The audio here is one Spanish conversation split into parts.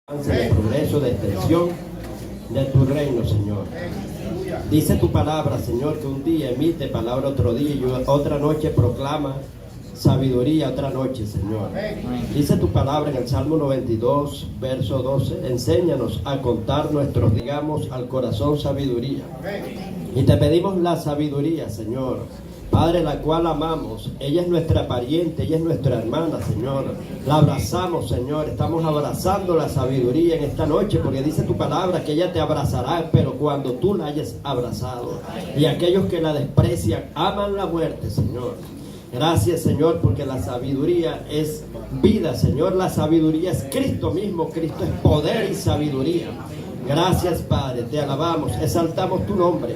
de progreso, de extensión de tu reino, Señor. Dice tu palabra, Señor, que un día emite palabra otro día y otra noche proclama sabiduría otra noche, Señor. Dice tu palabra en el Salmo 92, verso 12, enséñanos a contar nuestros, digamos, al corazón sabiduría. Y te pedimos la sabiduría, Señor. Padre, la cual amamos, ella es nuestra pariente, ella es nuestra hermana, Señor. La abrazamos, Señor, estamos abrazando la sabiduría en esta noche, porque dice tu palabra que ella te abrazará, pero cuando tú la hayas abrazado. Y aquellos que la desprecian, aman la muerte, Señor. Gracias, Señor, porque la sabiduría es vida, Señor. La sabiduría es Cristo mismo, Cristo es poder y sabiduría. Gracias, Padre, te alabamos, exaltamos tu nombre.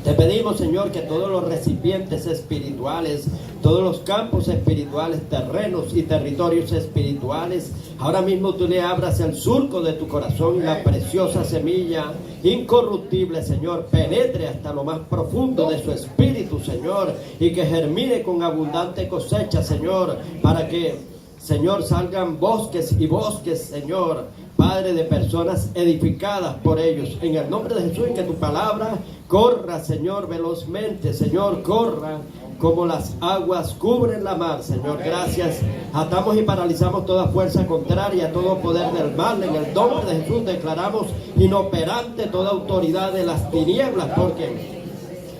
Te pedimos, Señor, que todos los recipientes espirituales, todos los campos espirituales, terrenos y territorios espirituales, ahora mismo tú le abras el surco de tu corazón y la preciosa semilla incorruptible, Señor, penetre hasta lo más profundo de su espíritu, Señor, y que germine con abundante cosecha, Señor, para que, Señor, salgan bosques y bosques, Señor, Padre, de personas edificadas por ellos. En el nombre de Jesús, y que tu palabra corra, Señor, velozmente, Señor, corra como las aguas cubren la mar, Señor. Gracias. Atamos y paralizamos toda fuerza contraria, todo poder del mal. En el nombre de Jesús declaramos inoperante toda autoridad de las tinieblas, porque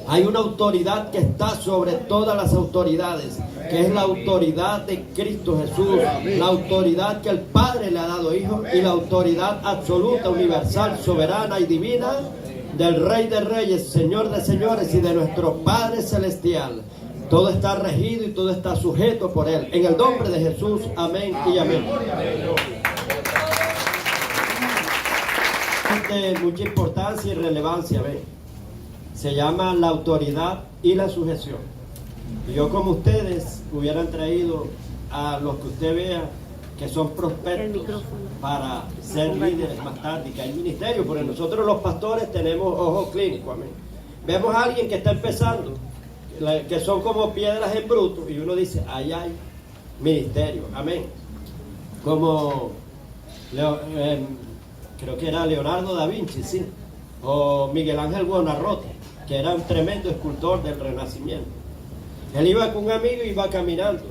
hay una autoridad que está sobre todas las autoridades, que es la autoridad de Cristo Jesús, la autoridad que el Padre le ha dado Hijo, y la autoridad absoluta, universal, soberana y divina del Rey de Reyes, Señor de Señores y de nuestro Padre Celestial. Todo está regido y todo está sujeto por Él. En el nombre de Jesús, amén y amén. De mucha importancia y relevancia, ¿ven? Se llama la autoridad y la sujeción. Y yo, como ustedes, hubieran traído a los que usted vea que son prospectos para ser líderes más tarde, que hay ministerio, porque nosotros los pastores tenemos ojo clínico, amén. Vemos a alguien que está empezando, que son como piedras en bruto, y uno dice, ahí hay ministerio, amén. Como creo que era Leonardo da Vinci, sí, o Miguel Ángel Buonarroti, que era un tremendo escultor del Renacimiento. Él iba con un amigo y iba caminando,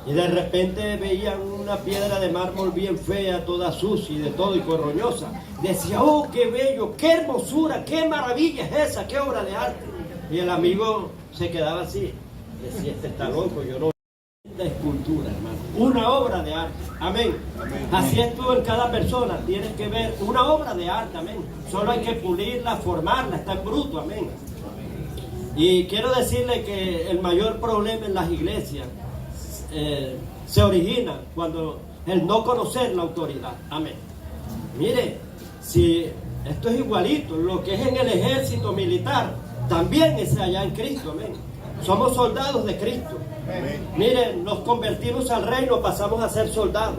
y de repente veían una piedra de mármol bien fea, toda sucia y de todo y corroñosa. Decía, oh, qué bello, qué hermosura, qué maravilla es esa, qué obra de arte. Y el amigo se quedaba así, decía, este está loco, yo no. Esta escultura, hermano, una obra de arte, amén. Así es tú en cada persona, tienes que ver una obra de arte, amén. Solo hay que pulirla, formarla, está en bruto, amén. Y quiero decirle que el mayor problema en las iglesias se origina cuando el no conocer la autoridad, amén. Mire, si esto es igualito, lo que es en el ejército militar, también es allá en Cristo, amén. Somos soldados de Cristo. Miren, nos convertimos al reino, pasamos a ser soldados.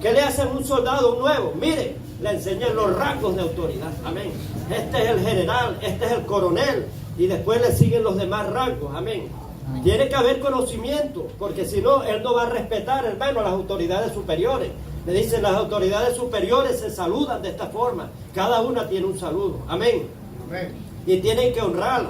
¿Qué le hacen a un soldado nuevo? Mire, le enseñan los rangos de autoridad, amén. Este es el general, este es el coronel, y después le siguen los demás rangos, amén. Tiene que haber conocimiento, porque si no, él no va a respetar, hermano, a las autoridades superiores. Le dicen, las autoridades superiores se saludan de esta forma, cada una tiene un saludo, amén. Y tienen que honrarla.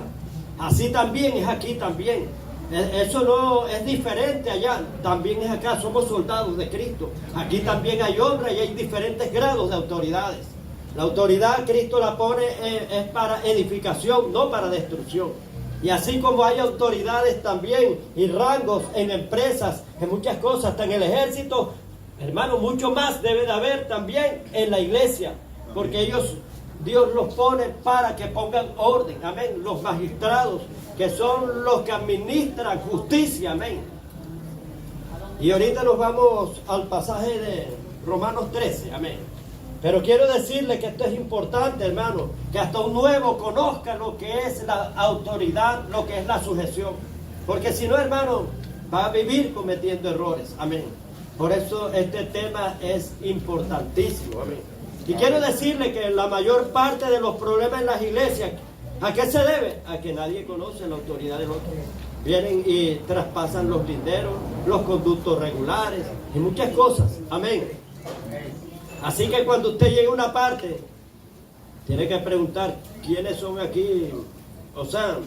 Así también es aquí también. Eso no es diferente allá, también es acá, somos soldados de Cristo. Aquí también hay honra y hay diferentes grados de autoridades. La autoridad Cristo la pone es para edificación, no para destrucción. Y así como hay autoridades también y rangos en empresas, en muchas cosas, hasta en el ejército, hermano, mucho más debe de haber también en la iglesia, porque Dios los pone para que pongan orden, amén. Los magistrados, que son los que administran justicia, amén. Y ahorita nos vamos al pasaje de Romanos 13, amén. Pero quiero decirle que esto es importante, hermano, que hasta un nuevo conozca lo que es la autoridad, lo que es la sujeción. Porque si no, hermano, va a vivir cometiendo errores, amén. Por eso este tema es importantísimo, amén. Y quiero decirle que la mayor parte de los problemas en las iglesias, ¿a qué se debe? A que nadie conoce la autoridad del otro. Vienen y traspasan los linderos, los conductos regulares y muchas cosas. Amén. Así que cuando usted llegue a una parte, tiene que preguntar quiénes son aquí, o sea,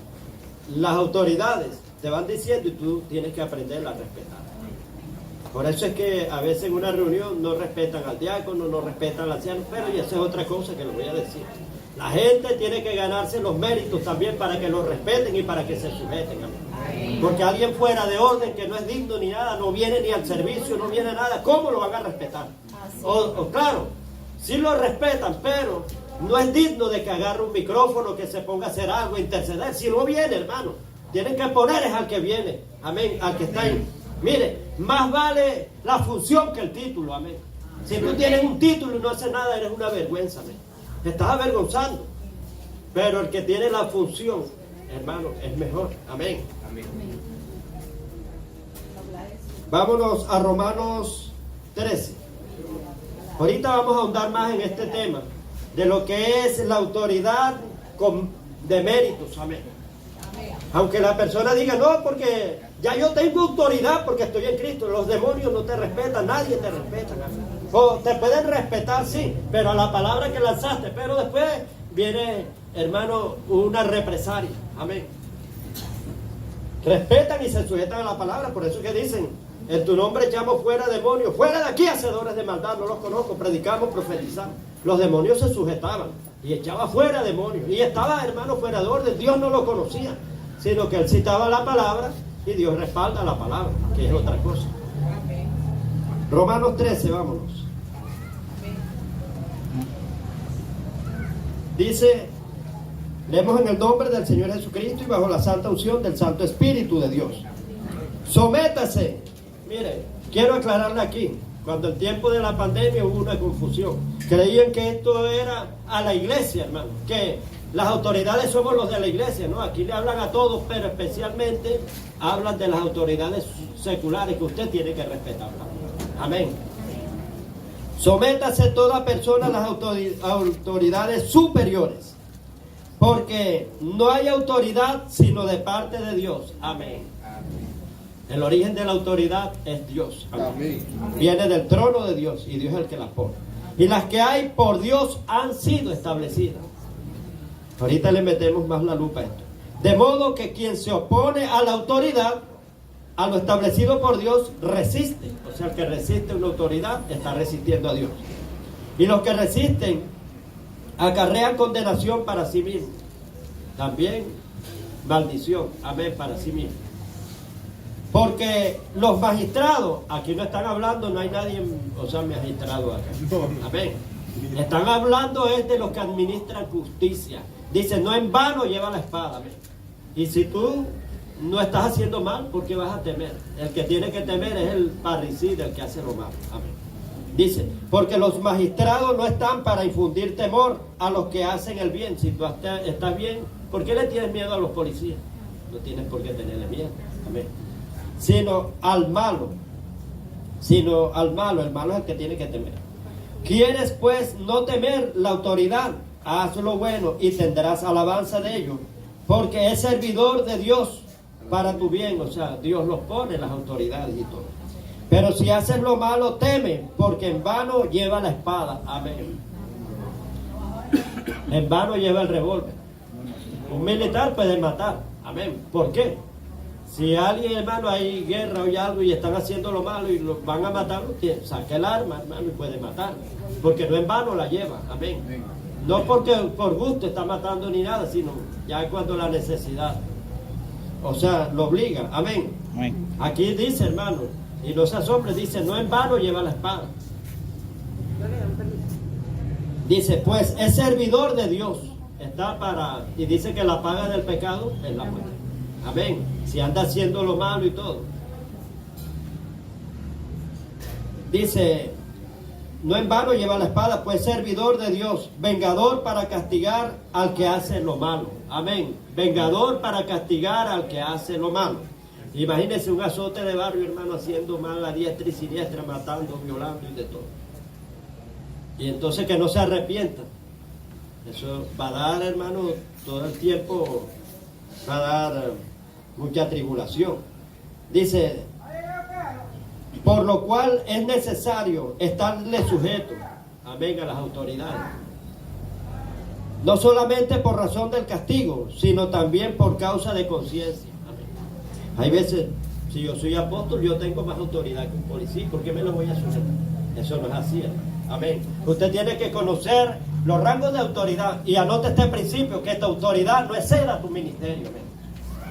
las autoridades te van diciendo y tú tienes que aprender a respetar. Por eso es que a veces en una reunión no respetan al diácono, no respetan al anciano, pero y esa es otra cosa que les voy a decir. La gente tiene que ganarse los méritos también para que lo respeten y para que se sujeten. Porque alguien fuera de orden, que no es digno ni nada, no viene ni al servicio, no viene nada, ¿cómo lo van a respetar? O claro, sí lo respetan, pero no es digno de que agarre un micrófono, que se ponga a hacer algo, interceder. Si no viene, hermano, tienen que poner es al que viene, amén, al que está ahí. Mire, más vale la función que el título, amén. Si tú tienes un título y no haces nada, eres una vergüenza, amén. Te estás avergonzando. Pero el que tiene la función, hermano, es mejor, amén. Amén. Vámonos a Romanos 13. Ahorita vamos a ahondar más en este tema de lo que es la autoridad de méritos, amén. Aunque la persona diga, no, porque ya yo tengo autoridad porque estoy en Cristo. Los demonios no te respetan, nadie te respeta. O te pueden respetar, sí, pero a la palabra que lanzaste. Pero después viene, hermano, una represalia. Amén. Respetan y se sujetan a la palabra. Por eso que dicen, en tu nombre llamo fuera demonios. Fuera de aquí, hacedores de maldad. No los conozco, predicamos, profetizamos. Los demonios se sujetaban y echaba fuera demonios. Y estaba, hermano, fuera de orden. Dios no lo conocía, sino que él citaba la palabra y Dios respalda la palabra, que es otra cosa. Romanos 13, vámonos. Dice, leemos en el nombre del Señor Jesucristo y bajo la santa unción del Santo Espíritu de Dios. Sométase. Mire, quiero aclararle aquí, cuando el tiempo de la pandemia hubo una confusión. Creían que esto era a la iglesia, hermano, que las autoridades somos los de la iglesia, ¿no? Aquí le hablan a todos, pero especialmente hablan de las autoridades seculares que usted tiene que respetar. Amén. Sométase toda persona a las autoridades superiores, porque no hay autoridad sino de parte de Dios. Amén. El origen de la autoridad es Dios. Amén. Viene del trono de Dios y Dios es el que las pone. Y las que hay por Dios han sido establecidas. Ahorita le metemos más la lupa a esto. De modo que quien se opone a la autoridad, a lo establecido por Dios, resiste. O sea, el que resiste una autoridad está resistiendo a Dios. Y los que resisten acarrean condenación para sí mismos. También maldición, amén, para sí mismos. Porque los magistrados, aquí no están hablando, no hay nadie, o sea, magistrado acá. Amén. Están hablando es de los que administran justicia. Dice, no en vano lleva la espada. Amén. Y si tú no estás haciendo mal, ¿por qué vas a temer? El que tiene que temer es el parricida, el que hace lo malo. Amén. Dice, porque los magistrados no están para infundir temor a los que hacen el bien. Si tú estás bien, ¿por qué le tienes miedo a los policías? No tienes por qué tenerle miedo. Amén. Sino al malo. El malo es el que tiene que temer. ¿Quieres pues no temer la autoridad? Haz lo bueno y tendrás alabanza de ello, porque es servidor de Dios para tu bien. O sea, Dios los pone, las autoridades y todo. Pero si haces lo malo, teme, porque en vano lleva la espada. Amén. En vano lleva el revólver. Un militar puede matar. Amén. ¿Por qué? Si alguien, hermano, hay guerra o hay algo y están haciendo lo malo y lo van a matarlo, saca el arma, hermano, y puede matar. Porque no en vano la lleva. Amén. No porque por gusto está matando ni nada, sino ya cuando la necesidad, o sea, lo obliga. Amén. Amén. Aquí dice, hermano, y no se asombre, dice, no en vano lleva la espada. Dice, pues es servidor de Dios. Está para, y dice que la paga del pecado es la muerte. Amén. Si anda haciendo lo malo y todo. Dice, no en vano lleva la espada, pues servidor de Dios, vengador para castigar al que hace lo malo. Amén. Vengador para castigar al que hace lo malo. Imagínense un azote de barrio, hermano, haciendo mal a diestra y siniestra, matando, violando y de todo. Y entonces que no se arrepientan. Eso va a dar, hermano, todo el tiempo, va a dar mucha tribulación. Dice, por lo cual es necesario estarle sujeto, amén, a las autoridades. No solamente por razón del castigo, sino también por causa de conciencia. Amén. Hay veces, si yo soy apóstol, yo tengo más autoridad que un policía. ¿Por qué me lo voy a sujetar? Eso no es así, hermano. Amén. Usted tiene que conocer los rangos de autoridad. Y anote este principio, que esta autoridad no exceda tu ministerio. Amén.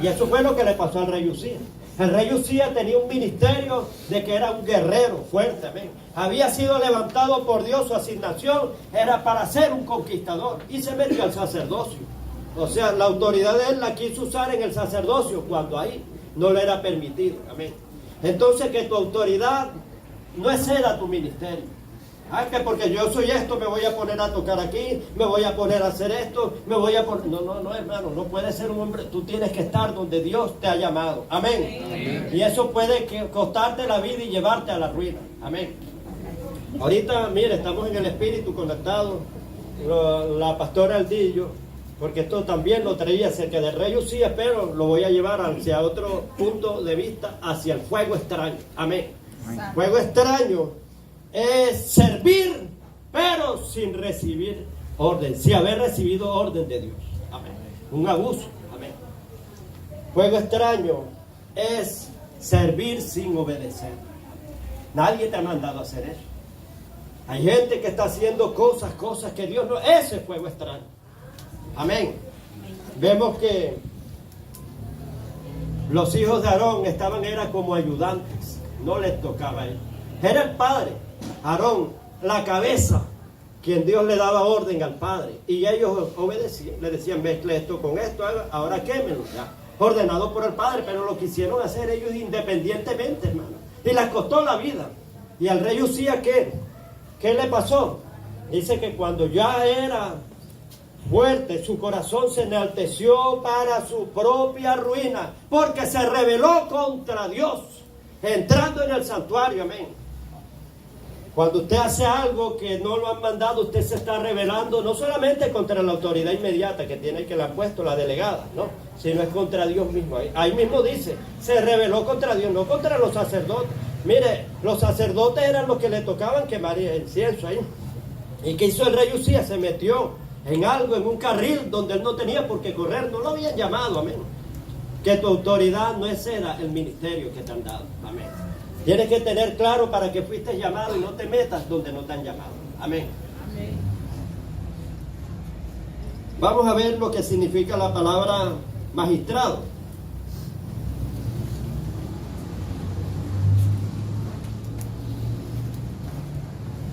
Y eso fue lo que le pasó al rey Usías. El rey Usías tenía un ministerio de que era un guerrero fuerte. Amén. Había sido levantado por Dios, su asignación era para ser un conquistador. Y se metió al sacerdocio. O sea, la autoridad de él la quiso usar en el sacerdocio, cuando ahí no le era permitido. Amén. Entonces, que tu autoridad no exceda tu ministerio. Ah, que porque yo soy esto, me voy a poner a tocar aquí, me voy a poner a hacer esto, me voy a poner... No, hermano, no puedes ser un hombre. Tú tienes que estar donde Dios te ha llamado. Amén. Amén. Y eso puede costarte la vida y llevarte a la ruina. Amén. Ahorita, mire, estamos en el espíritu conectados. La pastora Aldillo, porque esto también lo traía acerca del rey Usías, pero lo voy a llevar hacia otro punto de vista, hacia el fuego extraño. Amén. Amén. Fuego extraño es servir, pero sin recibir orden, sin haber recibido orden de Dios. Amén. Un abuso. Amén. Fuego extraño es servir sin obedecer. Nadie te ha mandado a hacer eso. Hay gente que está haciendo cosas que Dios no... Ese es fuego extraño. Amén. Vemos que los hijos de Aarón era como ayudantes, no les tocaba a él. Era el padre, Aarón, la cabeza, quien Dios le daba orden al padre. Y ellos obedecían, le decían, mezcle esto con esto, ahora quémelo. Ya, ordenado por el padre, pero lo quisieron hacer ellos independientemente, hermano. Y les costó la vida. Y al rey Usías, ¿qué le pasó? Dice que cuando ya era fuerte, su corazón se enalteció para su propia ruina, porque se rebeló contra Dios, entrando en el santuario. Amén. Cuando usted hace algo que no lo han mandado, usted se está rebelando no solamente contra la autoridad inmediata que tiene, que le ha puesto la delegada, no, sino es contra Dios mismo. Ahí mismo dice, se rebeló contra Dios, no contra los sacerdotes. Mire, los sacerdotes eran los que le tocaban quemar incienso ahí. ¿Y qué hizo el rey Usías? Se metió en algo, en un carril donde él no tenía por qué correr, no lo habían llamado. Amén. Que tu autoridad no exceda el ministerio que te han dado. Amén. Tienes que tener claro para que fuiste llamado y no te metas donde no te han llamado. Amén. Amén. Vamos a ver lo que significa la palabra magistrado.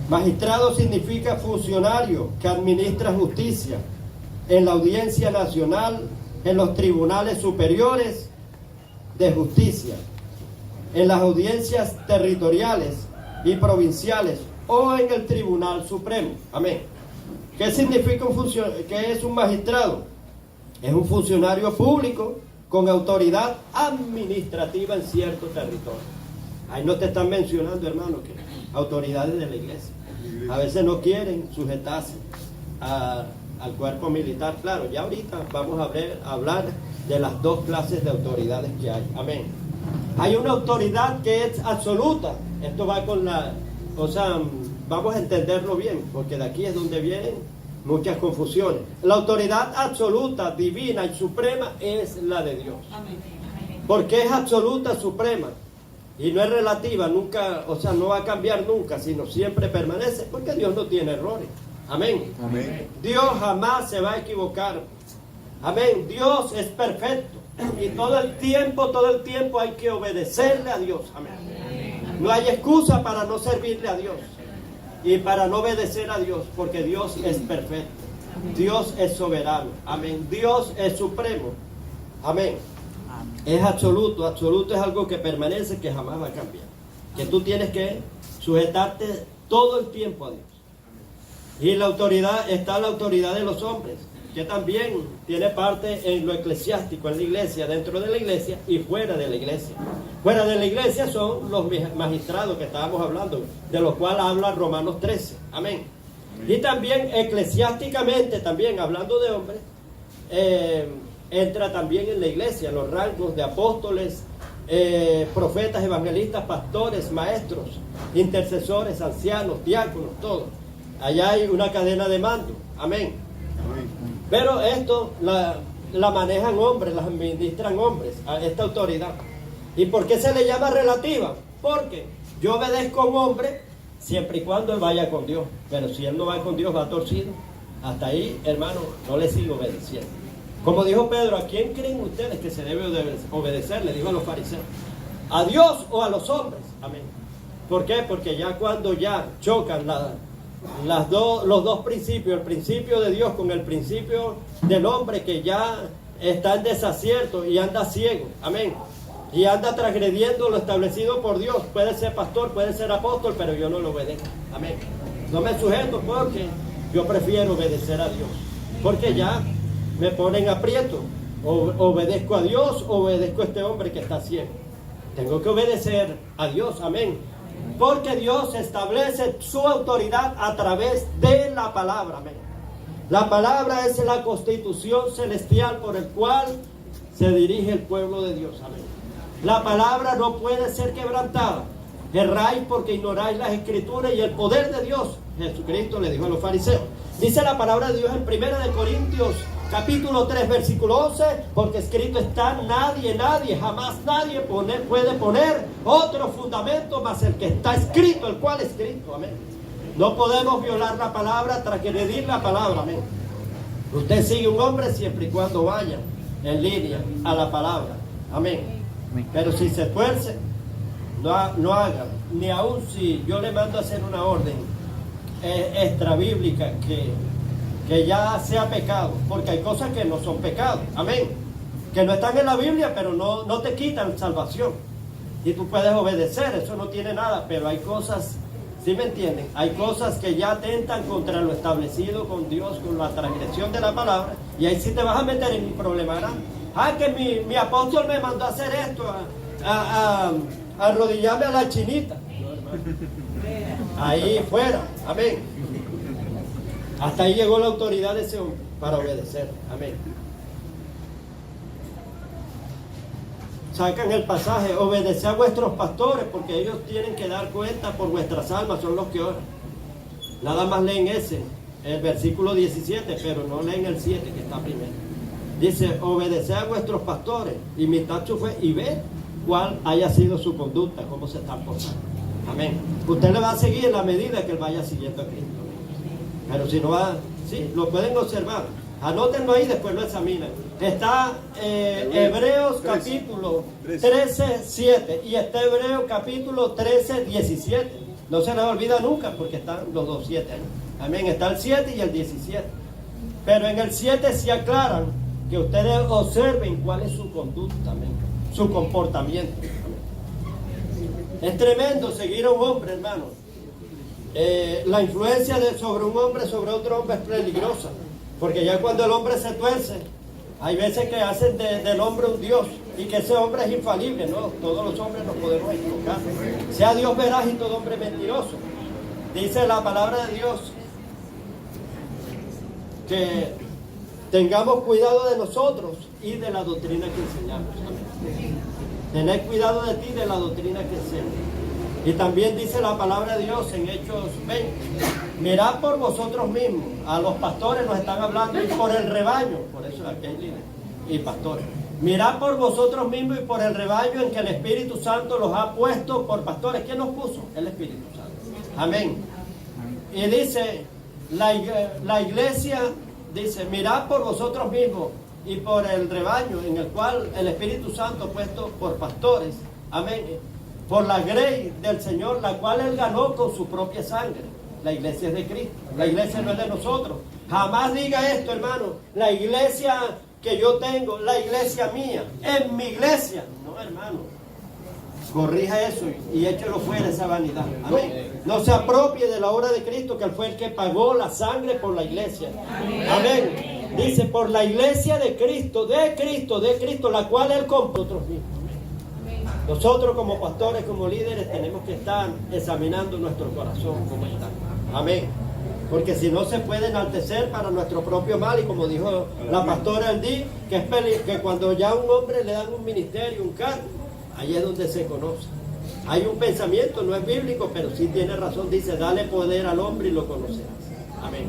Magistrado significa funcionario que administra justicia en la Audiencia Nacional, en los tribunales superiores de justicia, en las audiencias territoriales y provinciales o en el Tribunal Supremo. Amén. ¿Qué significa qué es un magistrado? Es un funcionario público con autoridad administrativa en cierto territorio. Ahí no te están mencionando, hermano, que autoridades de la iglesia a veces no quieren sujetarse al cuerpo militar. Claro, ya ahorita vamos a hablar de las dos clases de autoridades que hay. Amén. Hay una autoridad que es absoluta. Esto va con vamos a entenderlo bien, porque de aquí es donde vienen muchas confusiones. La autoridad absoluta, divina y suprema es la de Dios. Porque es absoluta, suprema. Y no es relativa, nunca, no va a cambiar nunca, sino siempre permanece, porque Dios no tiene errores. Amén. Amén. Dios jamás se va a equivocar. Amén. Dios es perfecto. Y todo el tiempo hay que obedecerle a Dios. Amén. No hay excusa para no servirle a Dios y para no obedecer a Dios, porque Dios es perfecto. Dios es soberano. Amén. Dios es supremo. Amén. Es absoluto. Absoluto es algo que permanece, que jamás va a cambiar. Que tú tienes que sujetarte todo el tiempo a Dios. Y la autoridad, está la autoridad de los hombres, que también tiene parte en lo eclesiástico, en la iglesia, dentro de la iglesia y fuera de la iglesia. Fuera de la iglesia son los magistrados que estábamos hablando, de los cuales habla Romanos 13. Amén. Y también eclesiásticamente, también hablando de hombres, entra también en la iglesia, los rangos de apóstoles, profetas, evangelistas, pastores, maestros, intercesores, ancianos, diáconos, todo. Allá hay una cadena de mando. Amén. Pero esto la manejan hombres, la administran hombres, a esta autoridad. ¿Y por qué se le llama relativa? Porque yo obedezco a un hombre siempre y cuando él vaya con Dios. Pero si él no va con Dios, va torcido. Hasta ahí, hermano, no le sigo obedeciendo. Como dijo Pedro, ¿a quién creen ustedes que se debe obedecer? Le dijo a los fariseos. ¿A Dios o a los hombres? Amén. ¿Por qué? Porque ya cuando ya chocan los dos principios, el principio de Dios con el principio del hombre que ya está en desacierto y anda ciego. Amén. Y anda transgrediendo lo establecido por Dios. Puede ser pastor, puede ser apóstol, pero yo no lo obedezco. Amén. No me sujeto porque yo prefiero obedecer a Dios. Porque ya me ponen aprieto. Obedezco a Dios, obedezco a este hombre que está ciego. Tengo que obedecer a Dios. Amén. Porque Dios establece su autoridad a través de la palabra. Amén. La palabra es la constitución celestial por el cual se dirige el pueblo de Dios. Amén. La palabra no puede ser quebrantada. Erráis porque ignoráis las escrituras y el poder de Dios. Jesucristo le dijo a los fariseos. Dice la palabra de Dios en 1 Corintios capítulo 3 versículo 11, porque escrito está: nadie, jamás nadie puede poner otro fundamento más el que está escrito, el cual es Cristo. Amén. No podemos violar la palabra, transgredir la palabra. Amén. Usted sigue un hombre siempre y cuando vaya en línea a la palabra. Amén. Pero si se tuerce, no haga, ni aun si yo le mando a hacer una orden extrabíblica que ya sea pecado, porque hay cosas que no son pecados. Amén. Que no están en la Biblia, pero no te quitan salvación. Y tú puedes obedecer, eso no tiene nada, pero hay cosas, ¿sí me entienden? Hay cosas que ya atentan contra lo establecido con Dios, con la transgresión de la palabra, y ahí sí te vas a meter en un problema grande. Que mi apóstol me mandó a hacer esto, a arrodillarme a la chinita. Ahí fuera, amén. Hasta ahí llegó la autoridad de ese hombre para obedecer, amén. Sacan el pasaje: obedeced a vuestros pastores, porque ellos tienen que dar cuenta por vuestras almas, son los que oran. Nada más leen el versículo 17, pero no leen el 7 que está primero. Dice: obedeced a vuestros pastores, imitad su fe y ved cuál haya sido su conducta, cómo se están portando. Amén. Usted le va a seguir en la medida que él vaya siguiendo a Cristo. Pero si no va, sí, lo pueden observar. Anótenlo ahí, después lo examinan. Está Hebreos capítulo 13, 7 y está Hebreos capítulo 13, 17. No se les olvida nunca porque están los dos 7 ahí. Amén. Está el 7 y el 17. Pero en el 7 se aclaran que ustedes observen cuál es su conducta, amén, su comportamiento. Es tremendo seguir a un hombre, hermano. La influencia sobre un hombre, sobre otro hombre es peligrosa, porque ya cuando el hombre se tuerce, hay veces que hacen del hombre un Dios y que ese hombre es infalible. No, todos los hombres nos podemos equivocar. Sea Dios veraz y todo hombre mentiroso. Dice la palabra de Dios que tengamos cuidado de nosotros y de la doctrina que enseñamos. Tened cuidado de ti y de la doctrina que enseñamos. Y también dice la palabra de Dios en Hechos 20: mirad por vosotros mismos. A los pastores nos están hablando, y por el rebaño. Por eso aquí hay líderes y pastores. Mirad por vosotros mismos y por el rebaño en que el Espíritu Santo los ha puesto por pastores. ¿Quién los puso? El Espíritu Santo. Amén. Y dice la iglesia, dice: mirad por vosotros mismos y por el rebaño en el cual el Espíritu Santo puesto por pastores. Amén. Por la grey del Señor, la cual Él ganó con su propia sangre. La iglesia es de Cristo. La iglesia no es de nosotros. Jamás diga esto, hermano: la iglesia que yo tengo, la iglesia mía, es mi iglesia. No, hermano. Corrija eso y échelo fuera, esa vanidad. Amén. No se apropie de la obra de Cristo, que Él fue el que pagó la sangre por la iglesia. Amén. Dice: por la iglesia de Cristo, la cual Él compró nosotros mismos. Nosotros como pastores, como líderes, tenemos que estar examinando nuestro corazón, cómo está. Amén. Porque si no, se puede enaltecer para nuestro propio mal. Y como dijo la pastora el día, que cuando ya a un hombre le dan un ministerio, un cargo, ahí es donde se conoce. Hay un pensamiento, no es bíblico, pero sí tiene razón. Dice: dale poder al hombre y lo conocerás. Amén.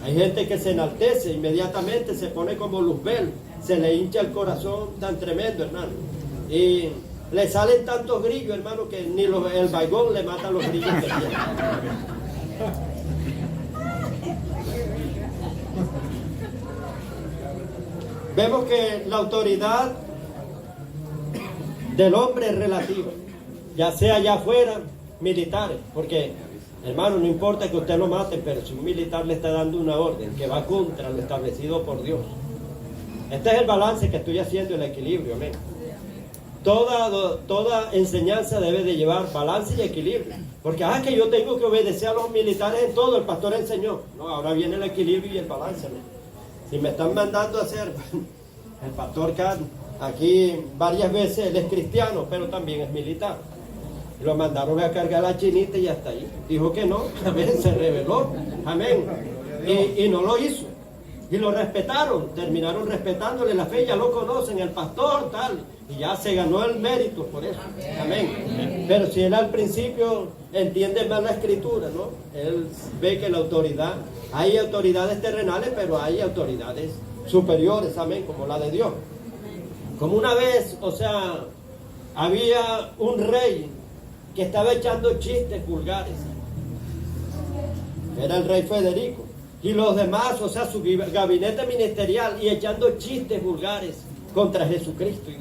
Hay gente que se enaltece, inmediatamente se pone como Luzbel, se le hincha el corazón tan tremendo, hermano. Y le salen tantos grillos, hermano, que ni el vaigón le mata los grillos que tiene. Vemos que la autoridad del hombre es relativa, ya sea allá afuera, militares, porque, hermano, no importa que usted lo mate, pero si un militar le está dando una orden que va contra lo establecido por Dios. Este es el balance que estoy haciendo, el equilibrio, amén. Toda enseñanza debe de llevar balance y equilibrio, porque que yo tengo que obedecer a los militares en todo, el pastor enseñó. No, ahora viene el equilibrio y el balance, amén. Si me están mandando a hacer, el pastor Can, aquí varias veces él es cristiano, pero también es militar. Lo mandaron a cargar la chinita y hasta ahí. Dijo que no, amén, se rebeló, amén. Y no lo hizo. Y lo respetaron, terminaron respetándole la fe, ya lo conocen, el pastor tal, y ya se ganó el mérito por eso, amén. Pero si él al principio entiende más la escritura, ¿no? Él ve que la autoridad, hay autoridades terrenales, pero hay autoridades superiores, amén, como la de Dios. Como una vez, había un rey que estaba echando chistes vulgares. Era el rey Federico. Y los demás, su gabinete ministerial, y echando chistes vulgares contra Jesucristo, y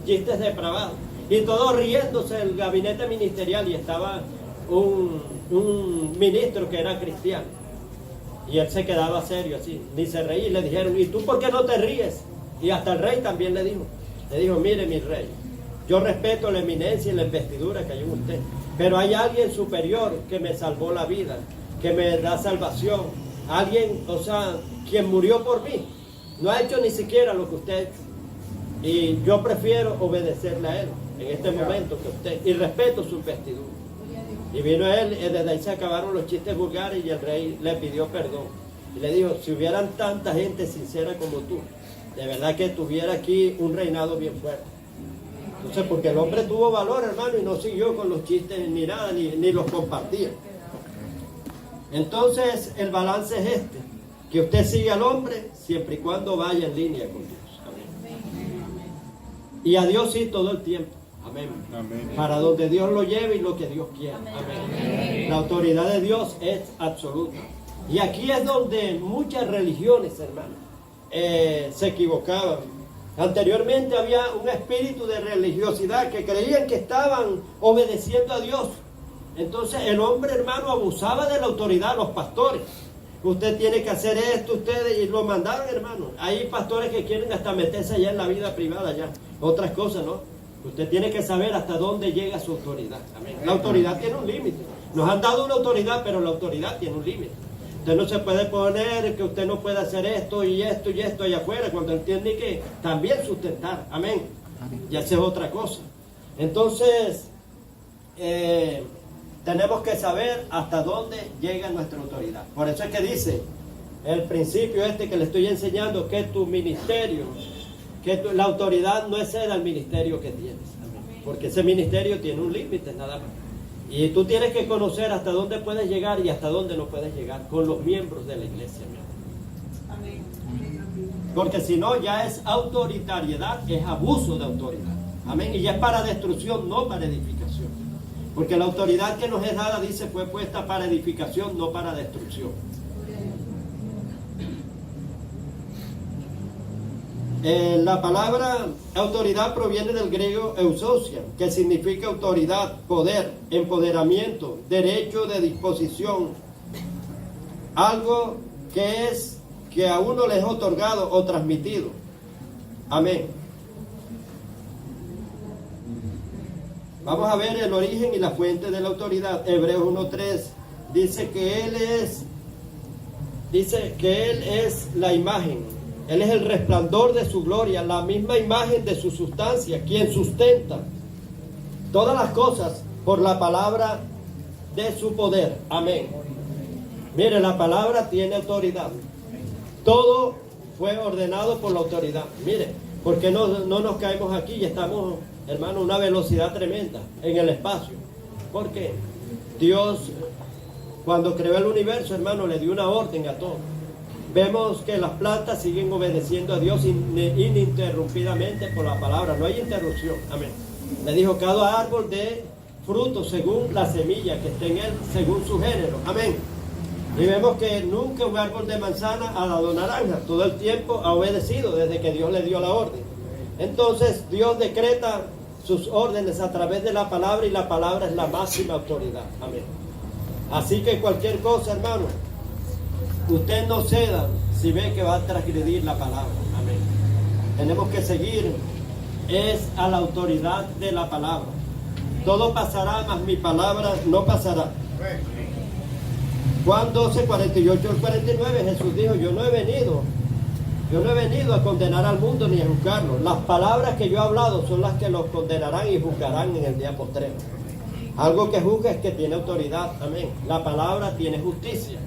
chistes depravados. Y todos riéndose del gabinete ministerial, y estaba un ministro que era cristiano. Y él se quedaba serio así, ni se reía, y le dijeron, ¿y tú por qué no te ríes? Y hasta el rey también le dijo, mire mi rey, yo respeto la eminencia y la investidura que hay en usted, pero hay alguien superior que me salvó la vida, que me da salvación. Alguien, quien murió por mí, no ha hecho ni siquiera lo que usted, y yo prefiero obedecerle a él en este momento que usted, y respeto su investidura. Y vino él, y desde ahí se acabaron los chistes vulgares, y el rey le pidió perdón. Y le dijo, si hubieran tanta gente sincera como tú, de verdad que tuviera aquí un reinado bien fuerte. Entonces, porque el hombre tuvo valor, hermano, y no siguió con los chistes ni nada, ni los compartía. Entonces el balance es que usted sigue al hombre siempre y cuando vaya en línea con Dios. Amén. Y a Dios sí todo el tiempo. Amén. Amén. Para donde Dios lo lleve y lo que Dios quiera. Amén. La autoridad de Dios es absoluta. Y aquí es donde muchas religiones, hermanos, se equivocaban. Anteriormente había un espíritu de religiosidad que creían que estaban obedeciendo a Dios. Entonces el hombre, hermano, abusaba de la autoridad, los pastores. Usted tiene que hacer esto, ustedes, y lo mandaron, hermano. Hay pastores que quieren hasta meterse allá en la vida privada, ya. Otras cosas, ¿no? Usted tiene que saber hasta dónde llega su autoridad. Amén. La autoridad tiene un límite. Nos han dado una autoridad, pero la autoridad tiene un límite. Usted no se puede poner que usted no puede hacer esto y esto y esto allá afuera, cuando él tiene que también sustentar. Amén. Y hacer otra cosa. Entonces, tenemos que saber hasta dónde llega nuestra autoridad. Por eso es que dice el principio que le estoy enseñando, que tu ministerio, la autoridad no exceda al ministerio que tienes. Porque ese ministerio tiene un límite nada más. Y tú tienes que conocer hasta dónde puedes llegar y hasta dónde no puedes llegar con los miembros de la iglesia. Amén. Porque si no, ya es autoritariedad, es abuso de autoridad. Amén. Y ya es para destrucción, no para edificación. Porque la autoridad que nos es dada, dice, fue puesta para edificación, no para destrucción. La palabra autoridad proviene del griego eusocia, que significa autoridad, poder, empoderamiento, derecho de disposición. Algo que a uno le es otorgado o transmitido. Amén. Vamos a ver el origen y la fuente de la autoridad. Hebreos 1:3 dice que Él es la imagen, Él es el resplandor de su gloria, la misma imagen de su sustancia, quien sustenta todas las cosas por la palabra de su poder. Amén. Mire, la palabra tiene autoridad. Todo fue ordenado por la autoridad. Mire, porque no nos caemos aquí y estamos, hermano, a una velocidad tremenda en el espacio. Porque Dios Cuando creó el universo, hermano, le dio una orden a todo. Vemos que las plantas siguen obedeciendo a Dios ininterrumpidamente por la palabra. No hay interrupción. Amén. Le dijo, cada árbol de fruto según la semilla que esté en él, según su género. Amén. Y vemos que nunca un árbol de manzana ha dado naranja. Todo el tiempo ha obedecido desde que Dios le dio la orden. Entonces Dios decreta sus órdenes a través de la palabra, y la palabra es la máxima autoridad. Amén. Así que cualquier cosa, hermano, usted no ceda si ve que va a transgredir la palabra. Amén. Tenemos que seguir a la autoridad de la palabra. Todo pasará, mas mi palabra no pasará. Juan 12, 48 al 49, Jesús dijo, yo no he venido a condenar al mundo ni a juzgarlo. Las palabras que yo he hablado son las que los condenarán y juzgarán en el día postrero. Algo que juzga es que tiene autoridad. Amén. La palabra tiene justicia.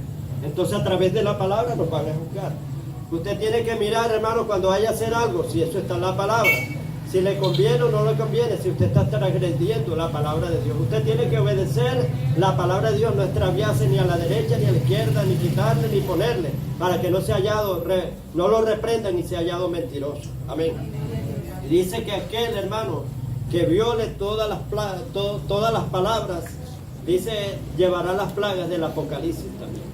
Entonces a través de la palabra nos van a juzgar. Usted tiene que mirar, hermano, cuando vaya a hacer algo, si eso está en la palabra. Si le conviene o no le conviene, si usted está transgrediendo la palabra de Dios. Usted tiene que obedecer la palabra de Dios, no extraviarse ni a la derecha ni a la izquierda, ni quitarle ni ponerle, para que no sea hallado, no lo reprendan ni sea hallado mentiroso. Amén. Y dice que aquel, hermano, que viole todas las palabras, dice, llevará las plagas del Apocalipsis también.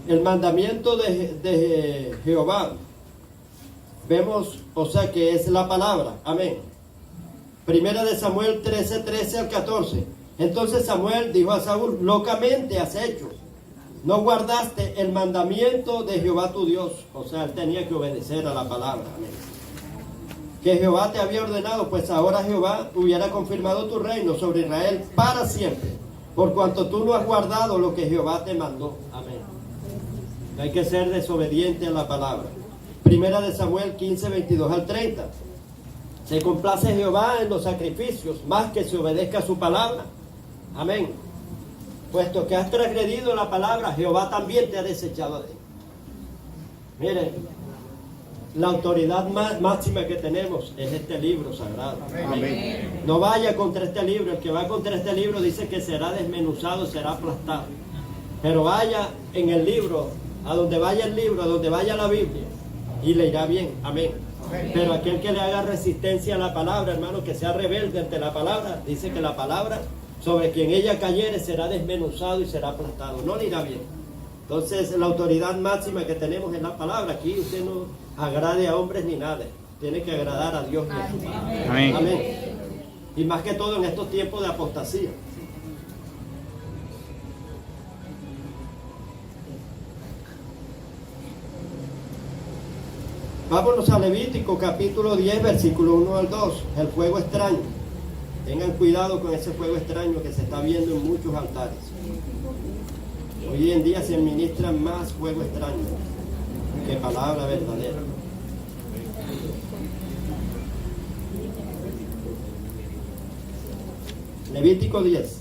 El mandamiento de Jehová, vemos, o sea, que es la palabra. Amén. Primera de Samuel 13, 13 al 14. Entonces Samuel dijo a Saúl, locamente has hecho, no guardaste el mandamiento de Jehová tu Dios. O sea, él tenía que obedecer a la palabra. Amén. Que Jehová te había ordenado, pues ahora Jehová hubiera confirmado tu reino sobre Israel para siempre, por cuanto tú no has guardado lo que Jehová te mandó. Amén. Hay que ser desobediente a la palabra. Primera de Samuel 15, 22 al 30. Se complace Jehová en los sacrificios, más que se obedezca a su palabra. Amén. Puesto que has transgredido la palabra, Jehová también te ha desechado de él. Miren, la autoridad máxima que tenemos es este libro sagrado. Amén. No vaya contra este libro. El que va contra este libro dice que será desmenuzado, será aplastado. Pero vaya en el libro, a donde vaya el libro, a donde vaya la Biblia, y le irá bien. Amén. Pero aquel que le haga resistencia a la palabra, hermano, que sea rebelde ante la palabra, dice que la palabra, sobre quien ella cayere, será desmenuzado y será aplastado. No le irá bien. Entonces, la autoridad máxima que tenemos es la palabra. Aquí usted no agrade a hombres ni nada. Tiene que agradar a Dios y a su palabra. Amén. Amén. Y más que todo en estos tiempos de apostasía. Vámonos a Levítico capítulo 10, versículo 1 al 2. El fuego extraño. Tengan cuidado con ese fuego extraño que se está viendo en muchos altares. Hoy en día se administran más fuego extraño que palabra verdadera. Levítico 10.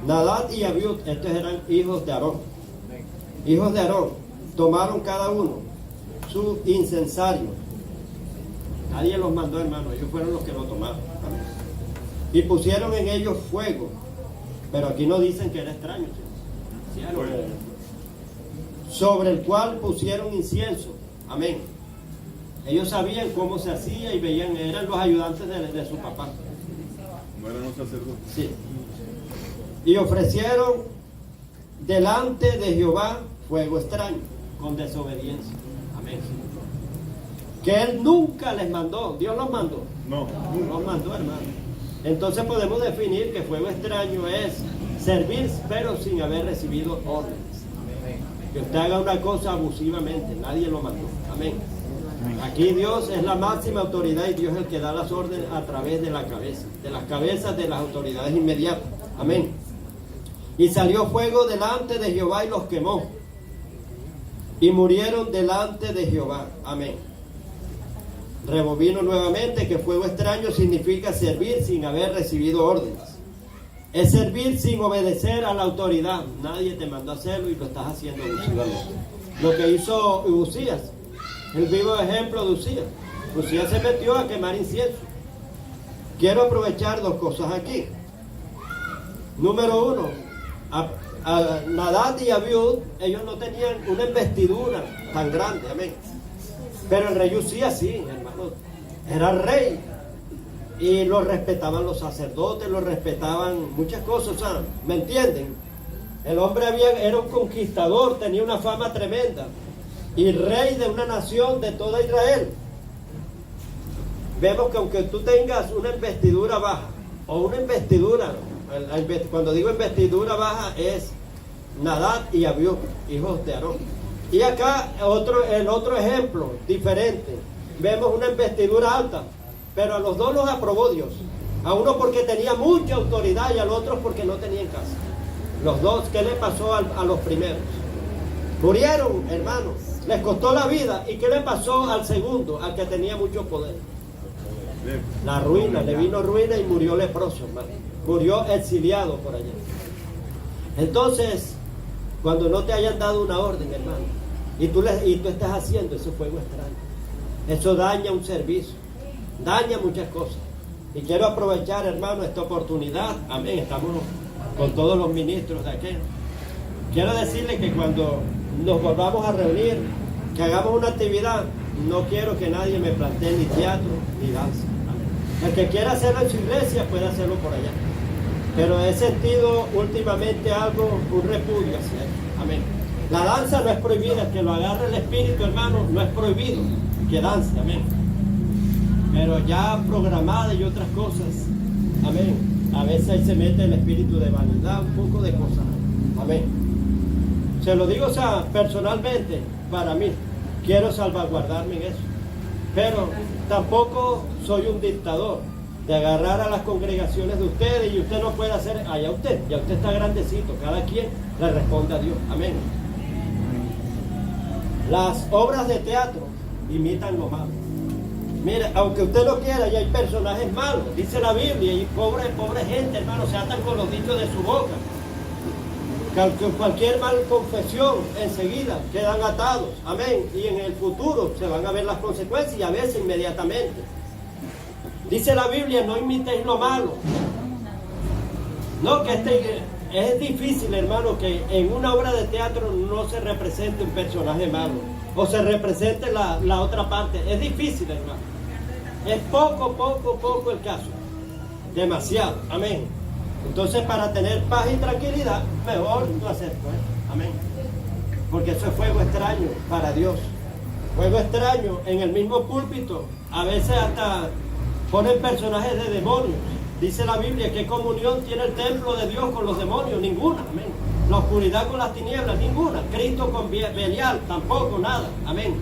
Nadab y Abiud, estos eran hijos de Aarón. Hijos de Aarón, tomaron cada uno su incensario. Nadie los mandó, hermano, ellos fueron los que lo tomaron. Y pusieron en ellos fuego. Pero aquí no dicen que era extraño. ¿Sí? Sobre el cual pusieron incienso. Amén. Ellos sabían cómo se hacía y veían, eran los ayudantes de su papá. No eran los sacerdotes. Sí. Y ofrecieron delante de Jehová fuego extraño, con desobediencia. Amén. Que él nunca les mandó. Dios los mandó. No. Los mandó, hermano. Entonces podemos definir que fuego extraño es servir, pero sin haber recibido órdenes. Que usted haga una cosa abusivamente. Nadie lo mandó. Amén. Aquí Dios es la máxima autoridad y Dios es el que da las órdenes a través de la cabeza, de las cabezas de las autoridades inmediatas. Amén. Y salió fuego delante de Jehová y los quemó. Y murieron delante de Jehová. Amén. Rebobino nuevamente que fuego extraño significa servir sin haber recibido órdenes. Es servir sin obedecer a la autoridad. Nadie te mandó a hacerlo y lo estás haciendo abusivamente. Lo que hizo Uzías, el vivo ejemplo de Uzías. Uzías se metió a quemar incienso. Quiero aprovechar dos cosas aquí. Número uno, a Nadab y Abiud, ellos no tenían una investidura tan grande, amén. Pero el rey Uzías sí, hermano, era rey. Y lo respetaban los sacerdotes, lo respetaban muchas cosas, o sea, ¿me entienden? El hombre era un conquistador, tenía una fama tremenda. Y rey de una nación de toda Israel. Vemos que aunque tú tengas una investidura baja, o una investidura, cuando digo investidura baja es Nadab y Abiú, hijos de Aarón. Y acá el otro ejemplo diferente, vemos una investidura alta, pero a los dos los aprobó Dios. A uno porque tenía mucha autoridad y al otro porque no tenía en casa. Los dos, ¿qué le pasó a los primeros? Murieron, hermanos, les costó la vida. ¿Y qué le pasó al segundo, al que tenía mucho poder? La ruina, le vino ruina y murió leproso, hermano. Murió exiliado por allá. Entonces, cuando no te hayan dado una orden, hermano, y tú estás haciendo ese fuego extraño, eso daña un servicio, daña muchas cosas. Y quiero aprovechar, hermano, esta oportunidad. Amén, estamos con todos los ministros de aquel. Quiero decirle que cuando nos volvamos a reunir, que hagamos una actividad, no quiero que nadie me plantee ni teatro ni danza. El que quiera hacerlo en su iglesia puede hacerlo por allá. Pero he sentido últimamente un repudio hacia él. Amén. La danza no es prohibida, que lo agarre el espíritu, hermano, no es prohibido que dance. Amén. Pero ya programada y otras cosas. Amén. A veces ahí se mete el espíritu de vanidad, un poco de cosas. Amén. Se lo digo, o sea, personalmente, para mí, quiero salvaguardarme en eso. Pero tampoco soy un dictador de agarrar a las congregaciones de ustedes y usted no puede hacer, allá usted, ya usted está grandecito, cada quien le responde a Dios. Amén. Las obras de teatro imitan lo malo. Mire, aunque usted lo quiera, ya hay personajes malos, dice la Biblia, y pobre gente, hermano, se atan con los dichos de su boca. Cualquier mal confesión, enseguida quedan atados. Amén. Y en el futuro se van a ver las consecuencias y a veces inmediatamente. Dice la Biblia, no imitéis lo malo. No, que es difícil, hermano, que en una obra de teatro no se represente un personaje malo o se represente la otra parte. Es difícil, hermano. Es poco el caso. Demasiado. Amén. Entonces, para tener paz y tranquilidad, mejor no hacer fuego. Amén. Porque eso es fuego extraño para Dios. Fuego extraño en el mismo púlpito. A veces hasta ponen personajes de demonios. Dice la Biblia, ¿qué comunión tiene el templo de Dios con los demonios? Ninguna. Amén. La oscuridad con las tinieblas, ninguna. Cristo con Belial, tampoco, nada. Amén.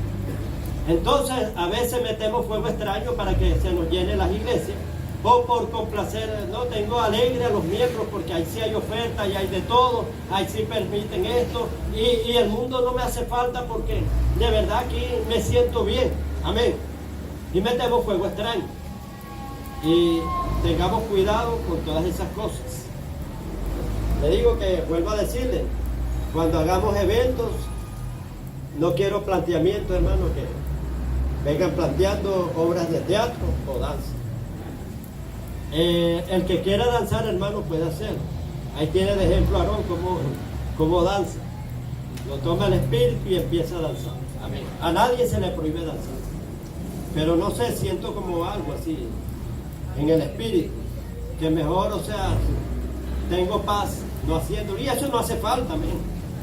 Entonces, a veces metemos fuego extraño para que se nos llene las iglesias. O por complacer, no, tengo alegre a los miembros porque ahí sí hay oferta y hay de todo, ahí sí permiten esto y el mundo no me hace falta porque de verdad aquí me siento bien. Amén. Y metemos fuego extraño. Y tengamos cuidado con todas esas cosas. Le digo que, vuelvo a decirle, cuando hagamos eventos, no quiero planteamiento, hermano, que vengan planteando obras de teatro o danza. El que quiera danzar, hermano, puede hacerlo. Ahí tiene de ejemplo a Aarón cómo danza. Lo toma el espíritu y empieza a danzar. Amén. A nadie se le prohíbe danzar. Pero no sé, siento como algo así en el espíritu. Que mejor, o sea, tengo paz no haciendo. Y eso no hace falta, amén.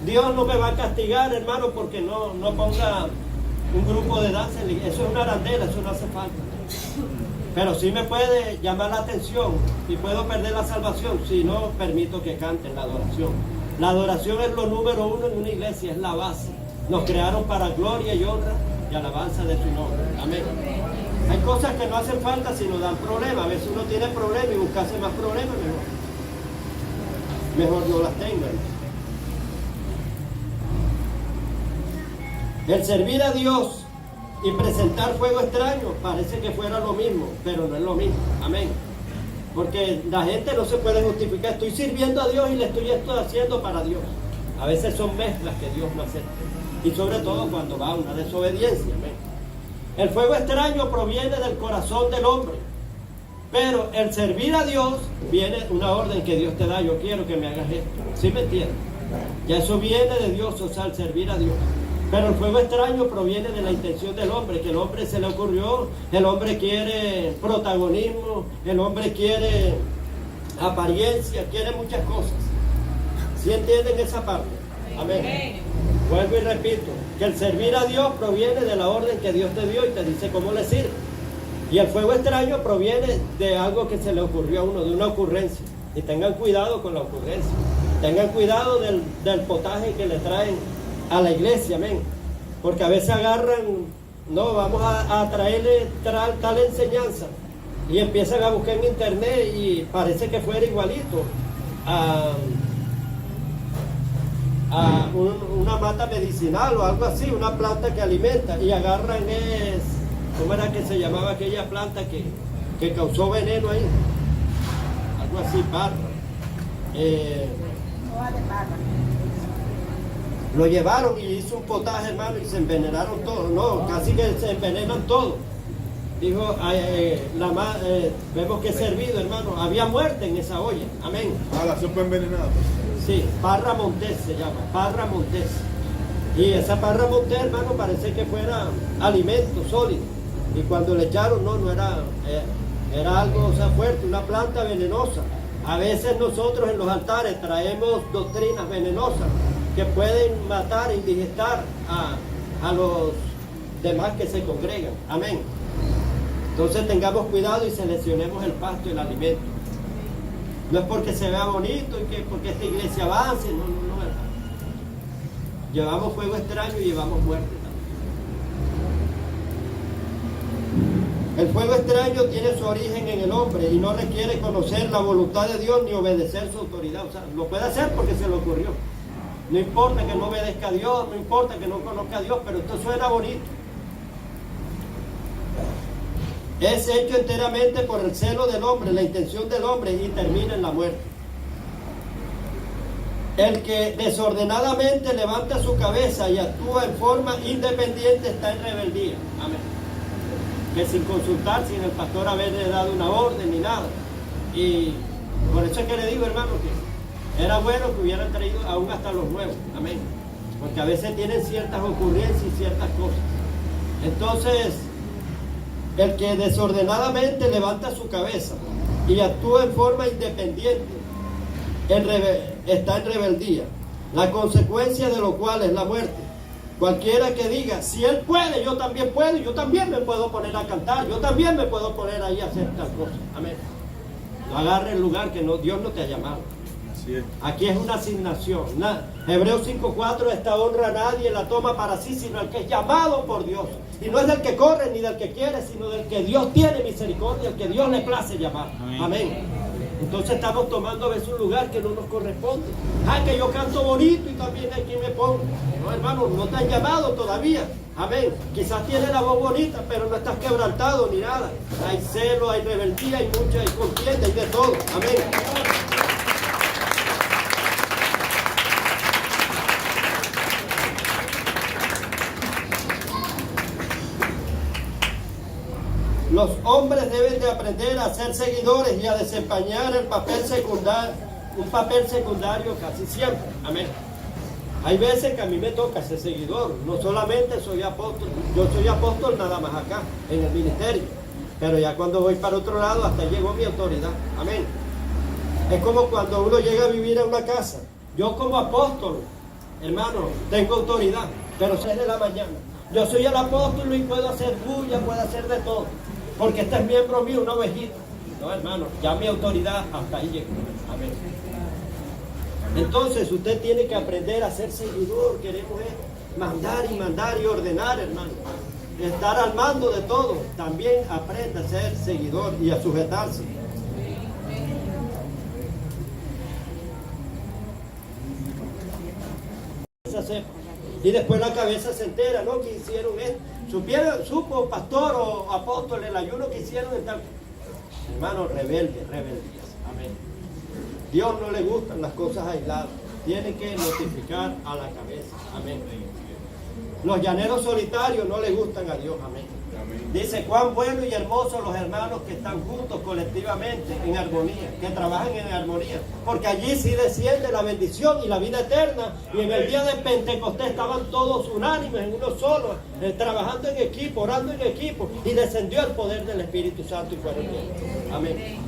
Dios no me va a castigar, hermano, porque no ponga un grupo de danza. Eso es una arandela, eso no hace falta. Pero sí me puede llamar la atención y puedo perder la salvación si no permito que canten la adoración. La adoración es lo número uno en una iglesia, es la base. Nos crearon para gloria y honra y alabanza de su nombre. Amén. Hay cosas que no hacen falta sino dan problemas. A veces uno tiene problemas y buscarse más problemas mejor no las tengan. El servir a Dios y presentar fuego extraño parece que fuera lo mismo, pero no es lo mismo. Amén. Porque la gente no se puede justificar. Estoy sirviendo a Dios y le estoy haciendo para Dios. A veces son mezclas que Dios no acepta. Y sobre todo cuando va a una desobediencia. Amén. El fuego extraño proviene del corazón del hombre. Pero el servir a Dios viene una orden que Dios te da. Yo quiero que me hagas esto. ¿Sí me entiendes? Ya eso viene de Dios, o sea, el servir a Dios. Pero el fuego extraño proviene de la intención del hombre, que el hombre se le ocurrió, el hombre quiere protagonismo, el hombre quiere apariencia, quiere muchas cosas. ¿Sí entienden esa parte? Amén. Vuelvo y repito, que el servir a Dios proviene de la orden que Dios te dio y te dice cómo le sirve. Y el fuego extraño proviene de algo que se le ocurrió a uno, de una ocurrencia. Y tengan cuidado con la ocurrencia. Tengan cuidado del potaje que le traen a la iglesia, amén. Porque a veces agarran, no, vamos a traerle tal enseñanza. Y empiezan a buscar en internet y parece que fuera igualito a una mata medicinal o algo así, una planta que alimenta. Y agarran ¿cómo era que se llamaba aquella planta que causó veneno ahí? Algo así, parra. Lo llevaron y hizo un potaje, hermano, y se envenenaron todos. No, casi que se envenenan todos. Dijo, vemos que servido, hermano. Había muerte en esa olla. Amén. La sopa envenenada. Sí, parra montés se llama, parra montés. Y esa parra montés, hermano, parece que fuera alimento sólido. Y cuando le echaron, no era algo, o sea, fuerte, una planta venenosa. A veces nosotros en los altares traemos doctrinas venenosas que pueden matar, indigestar a los demás que se congregan. Amén. Entonces tengamos cuidado y seleccionemos el pasto y el alimento. No es porque se vea bonito y que porque esta iglesia avance, no. Llevamos fuego extraño y llevamos muerte también. El fuego extraño tiene su origen en el hombre y no requiere conocer la voluntad de Dios ni obedecer su autoridad. O sea, lo puede hacer porque se le ocurrió. No importa que no obedezca a Dios, no importa que no conozca a Dios, pero esto suena bonito. Es hecho enteramente por el celo del hombre, la intención del hombre, y termina en la muerte. El que desordenadamente levanta su cabeza y actúa en forma independiente está en rebeldía. Amén. Que sin consultar, sin el pastor haberle dado una orden ni nada. Y por eso es que le digo, hermano, que era bueno que hubieran traído aún hasta los nuevos. Amén. Porque a veces tienen ciertas ocurrencias y ciertas cosas. Entonces, el que desordenadamente levanta su cabeza y actúa en forma independiente está en rebeldía, la consecuencia de lo cual es la muerte. Cualquiera que diga, si él puede, yo también puedo, yo también me puedo poner a cantar, yo también me puedo poner ahí a hacer tal cosa. Amén. No agarre el lugar que Dios no te ha llamado. Así es. Aquí es una asignación. Hebreos 5:4, esta honra nadie la toma para sí, sino el que es llamado por Dios. Y no es del que corre ni del que quiere, sino del que Dios tiene misericordia, el que Dios le place llamar. Amén. Entonces estamos tomando a veces un lugar que no nos corresponde. Que yo canto bonito y también aquí me pongo. No, hermano, no te han llamado todavía. Amén. Quizás tienes la voz bonita, pero no estás quebrantado ni nada. Hay celo, hay rebeldía, hay mucha, hay contienda, hay de todo. Amén. Los hombres deben de aprender a ser seguidores y a desempeñar un papel secundario casi siempre. Amén. Hay veces que a mí me toca ser seguidor. No solamente soy apóstol, yo soy apóstol nada más acá, en el ministerio. Pero ya cuando voy para otro lado, hasta llegó mi autoridad. Amén. Es como cuando uno llega a vivir en una casa. Yo como apóstol, hermano, tengo autoridad, pero 6 de la mañana. Yo soy el apóstol y puedo hacer bulla, puedo hacer de todo. Porque este es miembro mío, una ovejita. No, hermano, ya mi autoridad hasta ahí llegó. Amén. Entonces usted tiene que aprender a ser seguidor. Queremos mandar y ordenar, hermano. estar al mando de todo, también aprende a ser seguidor y a sujetarse. Y después la cabeza se entera, ¿no? Que hicieron esto. Supo pastor o apóstol el ayuno que hicieron en tal. Hermano, rebeldías. Amén. Dios no le gustan las cosas aisladas. Tiene que notificar a la cabeza. Amén. Los llaneros solitarios no le gustan a Dios. Amén. Dice, cuán bueno y hermoso los hermanos que están juntos colectivamente en armonía, que trabajan en armonía, porque allí sí desciende la bendición y la vida eterna. Y en el día de Pentecostés estaban todos unánimes en uno solo, trabajando en equipo, orando en equipo, y descendió el poder del Espíritu Santo y fueron llenos. Amén.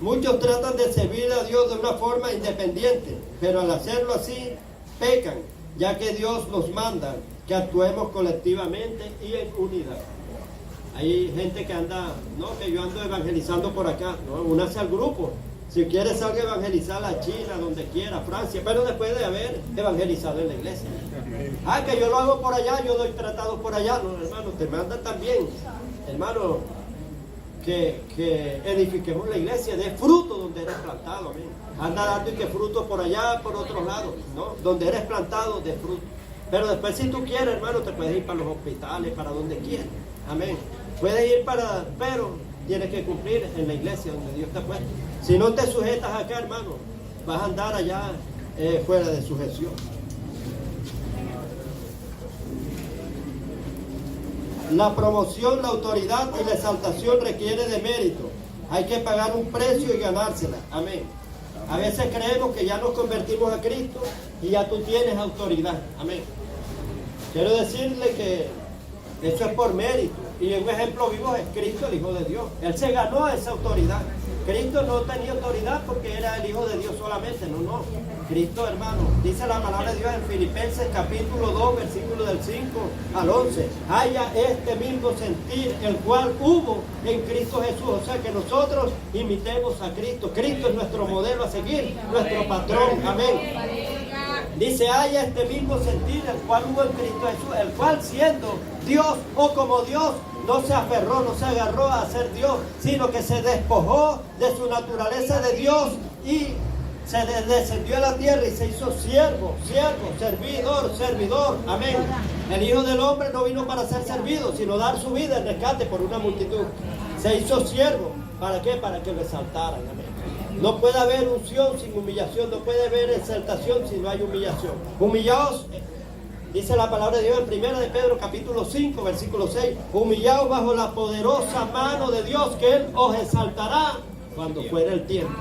Muchos tratan de servir a Dios de una forma independiente, pero al hacerlo así, pecan, ya que Dios nos manda que actuemos colectivamente y en unidad. Hay gente que anda, no, que yo ando evangelizando por acá, no, únase al grupo. Si quiere salga a evangelizar a China, donde quiera, Francia, pero después de haber evangelizado en la iglesia. Ah, que yo lo hago por allá, yo doy tratado por allá. No, hermano, te mandan también, hermano, que edifiquemos la iglesia de fruto donde eres plantado, amén. Anda dando y que fruto por allá, por otros lados, ¿no? Donde eres plantado de fruto. Pero después si tú quieres, hermano, te puedes ir para los hospitales, para donde quieras, amén. Puedes ir pero tienes que cumplir en la iglesia donde Dios te ha puesto. Si no te sujetas acá, hermano, vas a andar allá fuera de sujeción. La promoción, la autoridad y la exaltación requiere de mérito. Hay que pagar un precio y ganársela. Amén. A veces creemos que ya nos convertimos a Cristo y ya tú tienes autoridad. Amén. Quiero decirle que eso es por mérito. Y un ejemplo vivo es Cristo, el Hijo de Dios. Él se ganó esa autoridad. Cristo no tenía autoridad porque era el Hijo de Dios solamente. No. Cristo, hermano, dice la palabra de Dios en Filipenses capítulo 2, versículo del 5 al 11. Haya este mismo sentir, el cual hubo en Cristo Jesús. O sea, que nosotros imitemos a Cristo. Cristo es nuestro modelo a seguir, nuestro patrón. Amén. Dice, haya este mismo sentir, el cual hubo en Cristo Jesús, el cual siendo Dios o como Dios, no se aferró, no se agarró a ser Dios, sino que se despojó de su naturaleza de Dios y se descendió a la tierra y se hizo siervo, servidor. Amén. El Hijo del Hombre no vino para ser servido, sino dar su vida en rescate por una multitud. Se hizo siervo. ¿Para qué? Para que lo exaltaran. Amén. No puede haber unción sin humillación, no puede haber exaltación si no hay humillación. Humillaos, dice la palabra de Dios en 1 de Pedro capítulo 5, versículo 6. Humillaos bajo la poderosa mano de Dios, que Él os exaltará cuando fuera el tiempo.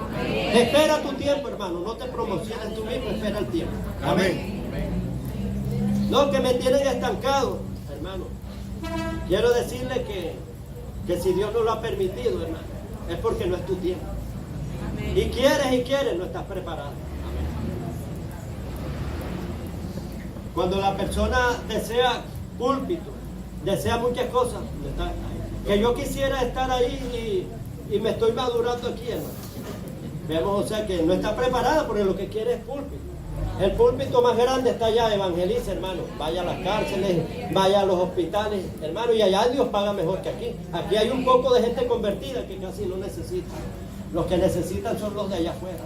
Espera tu tiempo, hermano, no te promociones tú mismo, espera el tiempo. Amén. No, que me tienen estancado, hermano. Quiero decirle que si Dios no lo ha permitido, hermano, es porque no es tu tiempo. Y quieres, no estás preparado. Cuando la persona desea púlpito, desea muchas cosas, que yo quisiera estar ahí y me estoy madurando aquí, hermano. Vemos, o sea, que no está preparada porque lo que quiere es púlpito. El púlpito más grande está allá, evangeliza, hermano. Vaya a las cárceles, vaya a los hospitales, hermano, y allá Dios paga mejor que aquí. Aquí hay un poco de gente convertida que casi no necesita. Los que necesitan son los de allá afuera.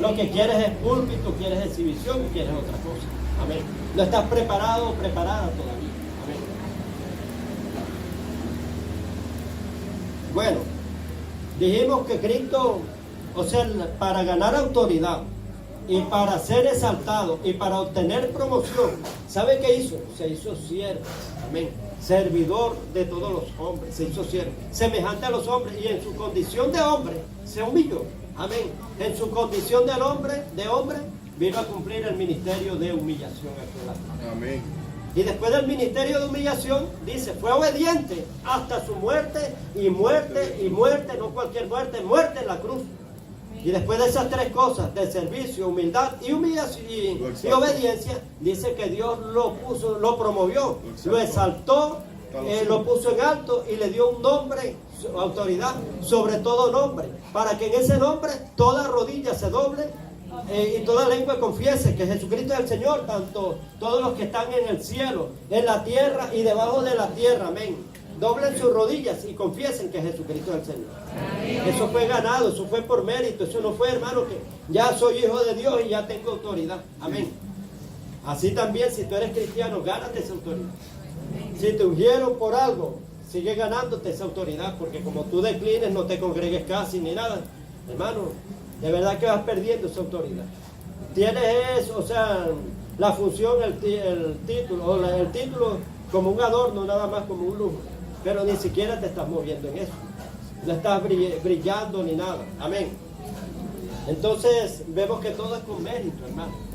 Lo que quieres es púlpito, quieres exhibición y quieres otra cosa. Amén. No estás preparado o preparada todavía. Amén. Bueno, dijimos que Cristo, o sea, para ganar autoridad y para ser exaltado y para obtener promoción, ¿sabe qué hizo? Se hizo siervo. Amén. Servidor de todos los hombres, se hizo siervo, semejante a los hombres, y en su condición de hombre se humilló. Amén. En su condición de hombre, vino a cumplir el ministerio de humillación aquí en la tierra. Amén. Y después del ministerio de humillación, dice, fue obediente hasta su muerte, no cualquier muerte, muerte en la cruz. Y después de esas tres cosas, de servicio, humildad y humillación y obediencia, dice que Dios lo promovió, lo exaltó, lo puso en alto y le dio un nombre, autoridad, sobre todo nombre, para que en ese nombre toda rodilla se doble y toda lengua confiese que Jesucristo es el Señor, tanto todos los que están en el cielo, en la tierra y debajo de la tierra, amén. Doblen sus rodillas y confiesen que Jesucristo es el Señor. Amén. Eso fue ganado, eso fue por mérito, eso no fue, hermano, que ya soy hijo de Dios y ya tengo autoridad, amén. Así también, si tú eres cristiano, gánate esa autoridad. Si te ungieron por algo, sigue ganándote esa autoridad, porque como tú declines, no te congregues casi ni nada, hermano, de verdad que vas perdiendo esa autoridad. Tienes, o sea, la función, el título, el título como un adorno, nada más como un lujo, pero ni siquiera te estás moviendo en eso, no estás brillando ni nada, amén. Entonces vemos que todo es con mérito, hermano.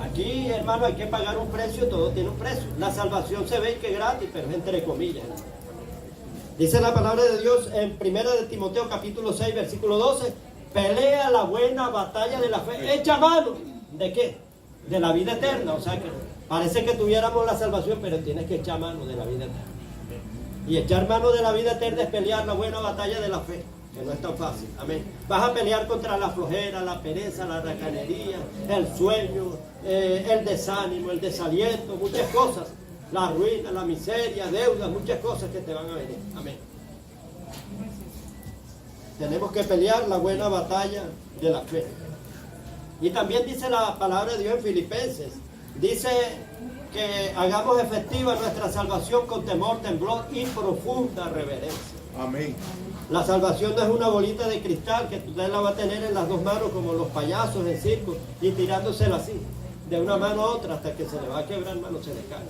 Aquí, hermano, hay que pagar un precio, todo tiene un precio. La salvación se ve que es gratis, pero es entre comillas, ¿no? Dice la palabra de Dios en 1 de Timoteo capítulo 6, versículo 12, pelea la buena batalla de la fe, echa mano, ¿de qué? De la vida eterna. O sea que parece que tuviéramos la salvación, pero tienes que echar mano de la vida eterna. Y echar mano de la vida eterna es pelear la buena batalla de la fe, que no es tan fácil, amén. Vas a pelear contra la flojera, la pereza, la racanería, el sueño, el desánimo, el desaliento, muchas cosas, la ruina, la miseria, deudas, muchas cosas que te van a venir, amén. Tenemos que pelear la buena batalla de la fe. Y también dice la palabra de Dios en Filipenses, dice que hagamos efectiva nuestra salvación con temor, temblor y profunda reverencia. Amén. La salvación no es una bolita de cristal que usted la va a tener en las dos manos como los payasos en circo y tirándosela así, de una mano a otra hasta que se le va a quebrar, mano, se le cae.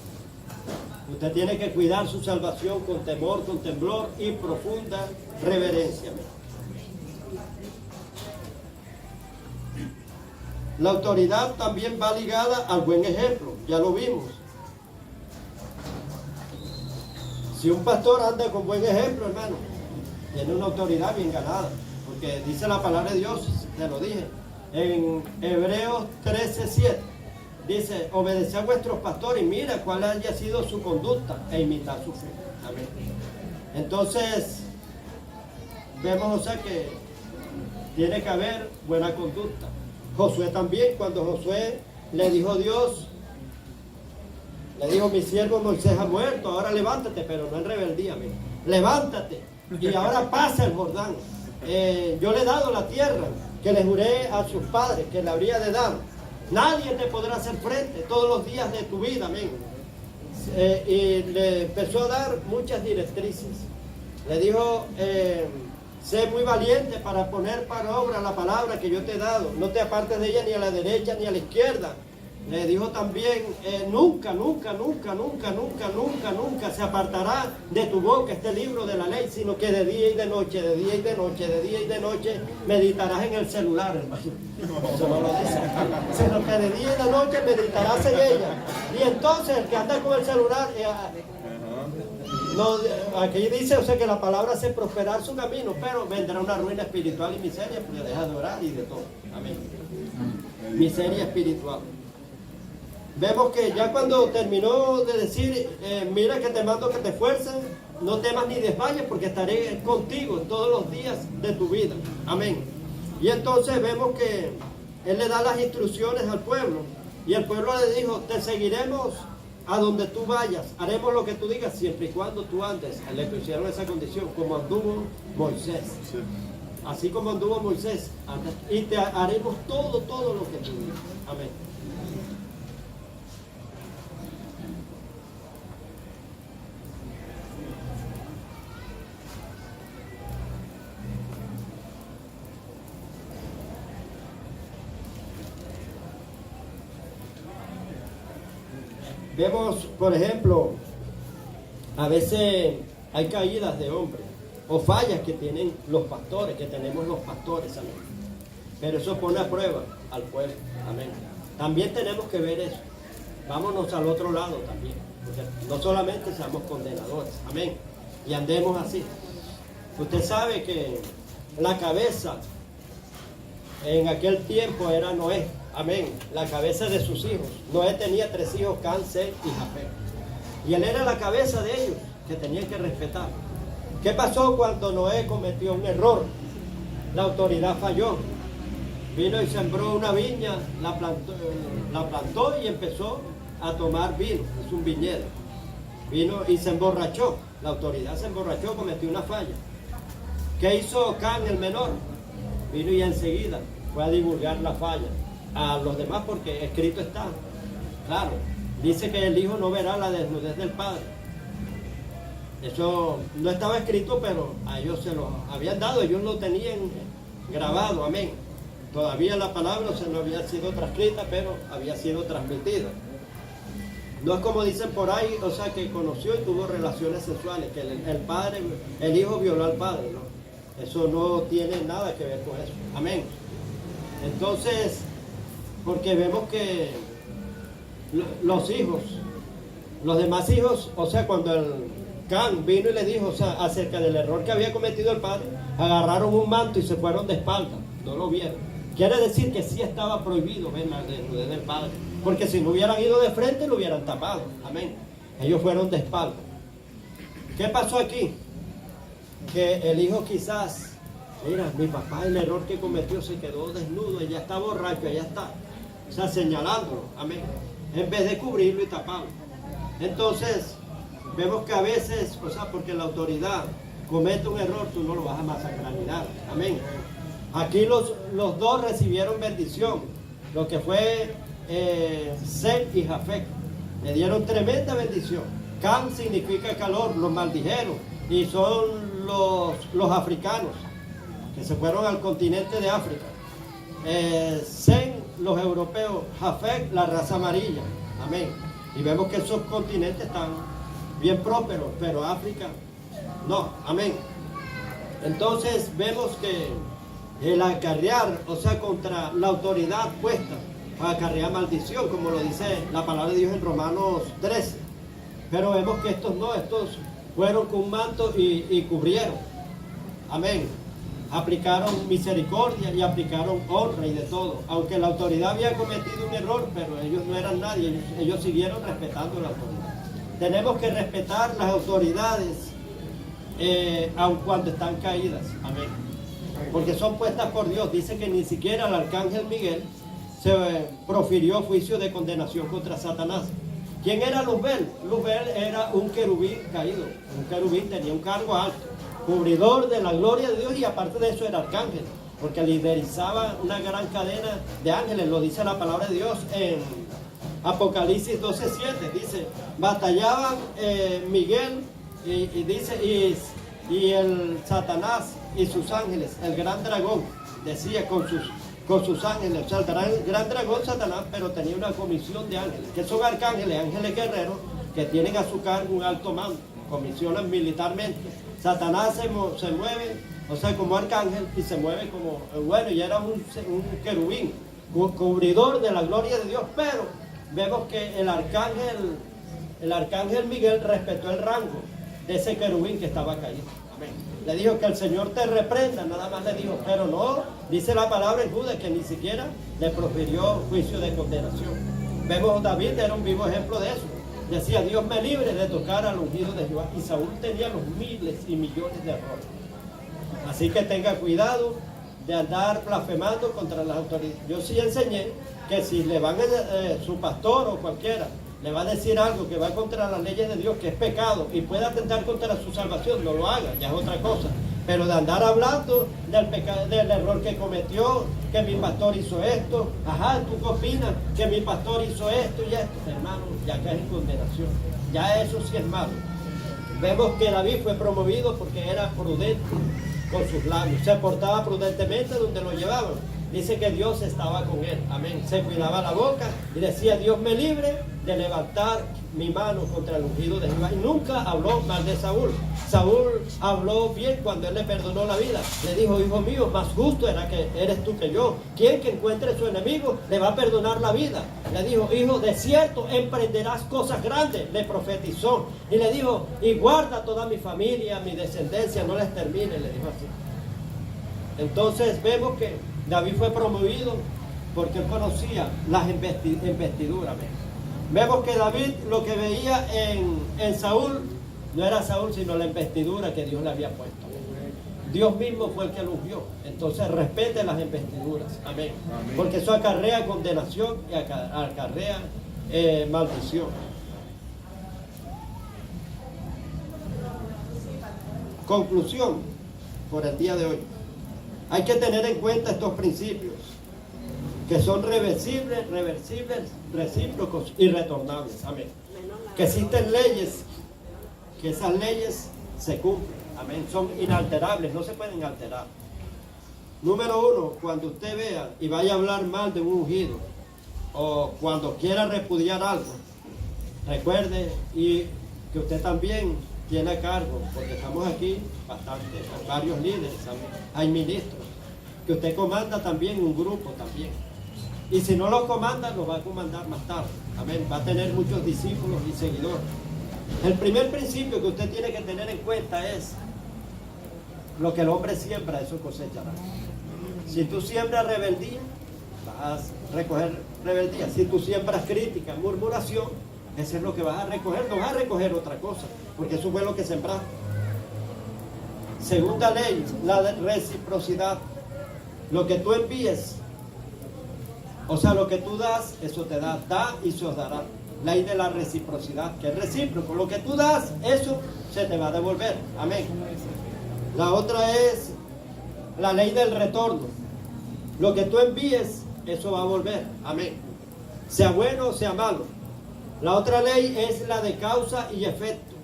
Usted tiene que cuidar su salvación con temor, con temblor y profunda reverencia. La autoridad también va ligada al buen ejemplo, ya lo vimos. Si un pastor anda con buen ejemplo, hermano, tiene una autoridad bien ganada, porque dice la palabra de Dios, te lo dije, en Hebreos 13:7, dice, obedeced a vuestros pastores y mira cuál haya sido su conducta e imitar su fe. Amén. Entonces, vemos, o sea, que tiene que haber buena conducta. Josué también, cuando Josué le dijo a Dios, le dijo, mi siervo Moisés ha muerto, ahora levántate, pero no en rebeldía, amigo. Levántate y ahora pasa el Jordán. Yo le he dado la tierra que le juré a sus padres que le habría de dar. Nadie te podrá hacer frente todos los días de tu vida, amigo. Y le empezó a dar muchas directrices. Le dijo, sé muy valiente para poner para obra la palabra que yo te he dado. No te apartes de ella ni a la derecha ni a la izquierda. Le dijo también, nunca se apartará de tu boca este libro de la ley, sino que de día y de noche, de día y de noche, de día y de noche, meditarás en el celular, hermano. Eso no lo dice, sino que de día y de noche meditarás en ella. Y entonces el que anda con el celular, no, aquí dice, o sea, que la palabra hace prosperar su camino, pero vendrá una ruina espiritual y miseria, porque deja de orar y de todo. Amén. Miseria espiritual. Vemos que ya cuando terminó de decir, mira que te mando que te esfuerces, no temas ni desmayes, porque estaré contigo en todos los días de tu vida. Amén. Y entonces vemos que él le da las instrucciones al pueblo, y el pueblo le dijo, te seguiremos a donde tú vayas, haremos lo que tú digas siempre y cuando tú andes. Le pusieron esa condición, como anduvo Moisés. Sí. Así como anduvo Moisés, y te haremos todo lo que tú digas. Amén. Vemos, por ejemplo, a veces hay caídas de hombres o fallas que tienen los pastores, que tenemos los pastores, amén. Pero eso pone a prueba al pueblo, amén. También tenemos que ver eso. Vámonos al otro lado también, porque no solamente seamos condenadores, amén, y andemos así. Usted sabe que la cabeza en aquel tiempo era Noé. Amén. La cabeza de sus hijos. Noé tenía 3 hijos, Cam, Sem y Jafet. Y él era la cabeza de ellos, que tenían que respetar. ¿Qué pasó cuando Noé cometió un error? La autoridad falló. Vino y sembró una viña, la plantó y empezó a tomar vino, es un viñedo. Vino y se emborrachó, la autoridad se emborrachó, cometió una falla. ¿Qué hizo Can el menor? Vino y enseguida fue a divulgar la falla a los demás porque escrito está. Claro, dice que el hijo no verá la desnudez del padre. Eso no estaba escrito, pero a ellos se lo habían dado, ellos lo tenían grabado, amén. Todavía la palabra no había sido transcrita, pero había sido transmitida. No es como dicen por ahí, o sea, que conoció y tuvo relaciones sexuales, que el hijo violó al padre, ¿no? Eso no tiene nada que ver con eso, amén. Entonces, porque vemos que los hijos, los demás hijos, o sea, cuando el Can vino y le dijo, o sea, acerca del error que había cometido el padre, agarraron un manto y se fueron de espalda, no lo vieron. Quiere decir que sí estaba prohibido ver la desnudez del padre, porque si no hubieran ido de frente lo hubieran tapado, amén. Ellos fueron de espalda. ¿Qué pasó aquí? Que el hijo quizás, mira, mi papá el error que cometió se quedó desnudo, ella está borracho, ella está, o sea, señalándolo, amén, en vez de cubrirlo y taparlo. Entonces, vemos que a veces, o sea, porque la autoridad comete un error, tú no lo vas a masacrar ni nada, amén. Aquí los dos recibieron bendición, lo que fue Sem y Jafet, le dieron tremenda bendición. Cam significa calor, los maldijeron, y son los africanos que se fueron al continente de África. Sem, los europeos, Jafet, la raza amarilla, amén. Y vemos que esos continentes están bien prósperos, pero África no, amén. Entonces vemos que el acarrear, o sea, contra la autoridad puesta, acarrear maldición, como lo dice la palabra de Dios en Romanos 13. Pero vemos que estos no, estos fueron con un manto y cubrieron, amén. Aplicaron misericordia y aplicaron honra y de todo. Aunque la autoridad había cometido un error, pero ellos no eran nadie, ellos siguieron respetando la autoridad. Tenemos que respetar las autoridades, aun cuando están caídas, amén. Porque son puestas por Dios. Dice que ni siquiera el arcángel Miguel se profirió juicio de condenación contra Satanás. ¿Quién era Luzbel? Luzbel era un querubín caído. Un querubín tenía un cargo alto, cubridor de la gloria de Dios, y aparte de eso era arcángel, porque liderizaba una gran cadena de ángeles. Lo dice la palabra de Dios en Apocalipsis 12:7. Dice, batallaban Miguel y el Satanás y sus ángeles, el gran dragón, decía, con sus ángeles. O sea, el gran dragón Satanás, pero tenía una comisión de ángeles, que son arcángeles, ángeles guerreros, que tienen a su cargo un alto mando, comisionan militarmente. Satanás se mueve, o sea, como arcángel, y se mueve como, bueno, y era un querubín, cubridor de la gloria de Dios. Pero vemos que el arcángel Miguel respetó el rango de ese querubín que estaba caído. Amén. Le dijo que el Señor te reprenda, nada más le dijo, pero no, dice la palabra en Judas que ni siquiera le profirió juicio de condenación. Vemos a David, era un vivo ejemplo de eso. Decía, Dios me libre de tocar al ungido de Jehová. Y Saúl tenía los miles y millones de errores. Así que tenga cuidado de andar blasfemando contra las autoridades. Yo sí enseñé que si le van su pastor o cualquiera le va a decir algo que va contra las leyes de Dios, que es pecado y puede atentar contra su salvación, no lo haga, ya es otra cosa. Pero de andar hablando del error que cometió, que mi pastor hizo esto, ajá, ¿tú qué opinas? Que mi pastor hizo esto y esto, hermano, ya cae en condenación. Ya eso sí es malo. Vemos que David fue promovido porque era prudente con sus labios, se portaba prudentemente donde lo llevaban. Dice que Dios estaba con él, amén. Se cuidaba la boca y decía, Dios me libre de levantar mi mano contra el ungido de Jehová. Y nunca habló mal de Saúl. Saúl habló bien cuando él le perdonó la vida. Le dijo, hijo mío, más justo eres tú que yo. Quien que encuentre su enemigo le va a perdonar la vida. Le dijo, hijo, de cierto emprenderás cosas grandes. Le profetizó y le dijo, y guarda toda mi familia, mi descendencia, no les termine, le dijo así. Entonces vemos que David fue promovido porque él conocía las investiduras. Vemos que David lo que veía en Saúl no era Saúl, sino la investidura que Dios le había puesto. Dios mismo fue el que lo ungió. Entonces respete las investiduras. Amén. Amén. Porque eso acarrea condenación y acarrea maldición. Conclusión por el día de hoy. Hay que tener en cuenta estos principios que son reversibles, recíprocos y retornables. Amén. Que existen leyes, que esas leyes se cumplen. Amén. Son inalterables, no se pueden alterar. Número uno, cuando usted vea y vaya a hablar mal de un ungido, o cuando quiera repudiar algo, recuerde y que usted también tiene a cargo, porque estamos aquí bastante, varios líderes, hay ministros, que usted comanda también un grupo también. Y si no lo comanda, lo va a comandar más tarde. Amén. Va a tener muchos discípulos y seguidores. El primer principio que usted tiene que tener en cuenta es lo que el hombre siembra, eso cosechará. Si tú siembras rebeldía, vas a recoger rebeldía. Si tú siembras crítica, murmuración, eso es lo que vas a recoger. No vas a recoger otra cosa, porque eso fue lo que sembraste. Segunda ley, la de reciprocidad. Lo que tú envíes, o sea, lo que tú das, eso te da. Da y se os dará. Ley de la reciprocidad, que es recíproco. Lo que tú das, eso se te va a devolver. Amén. La otra es la ley del retorno. Lo que tú envíes, eso va a volver. Amén. Sea bueno o sea malo. La otra ley es la de causa y efecto.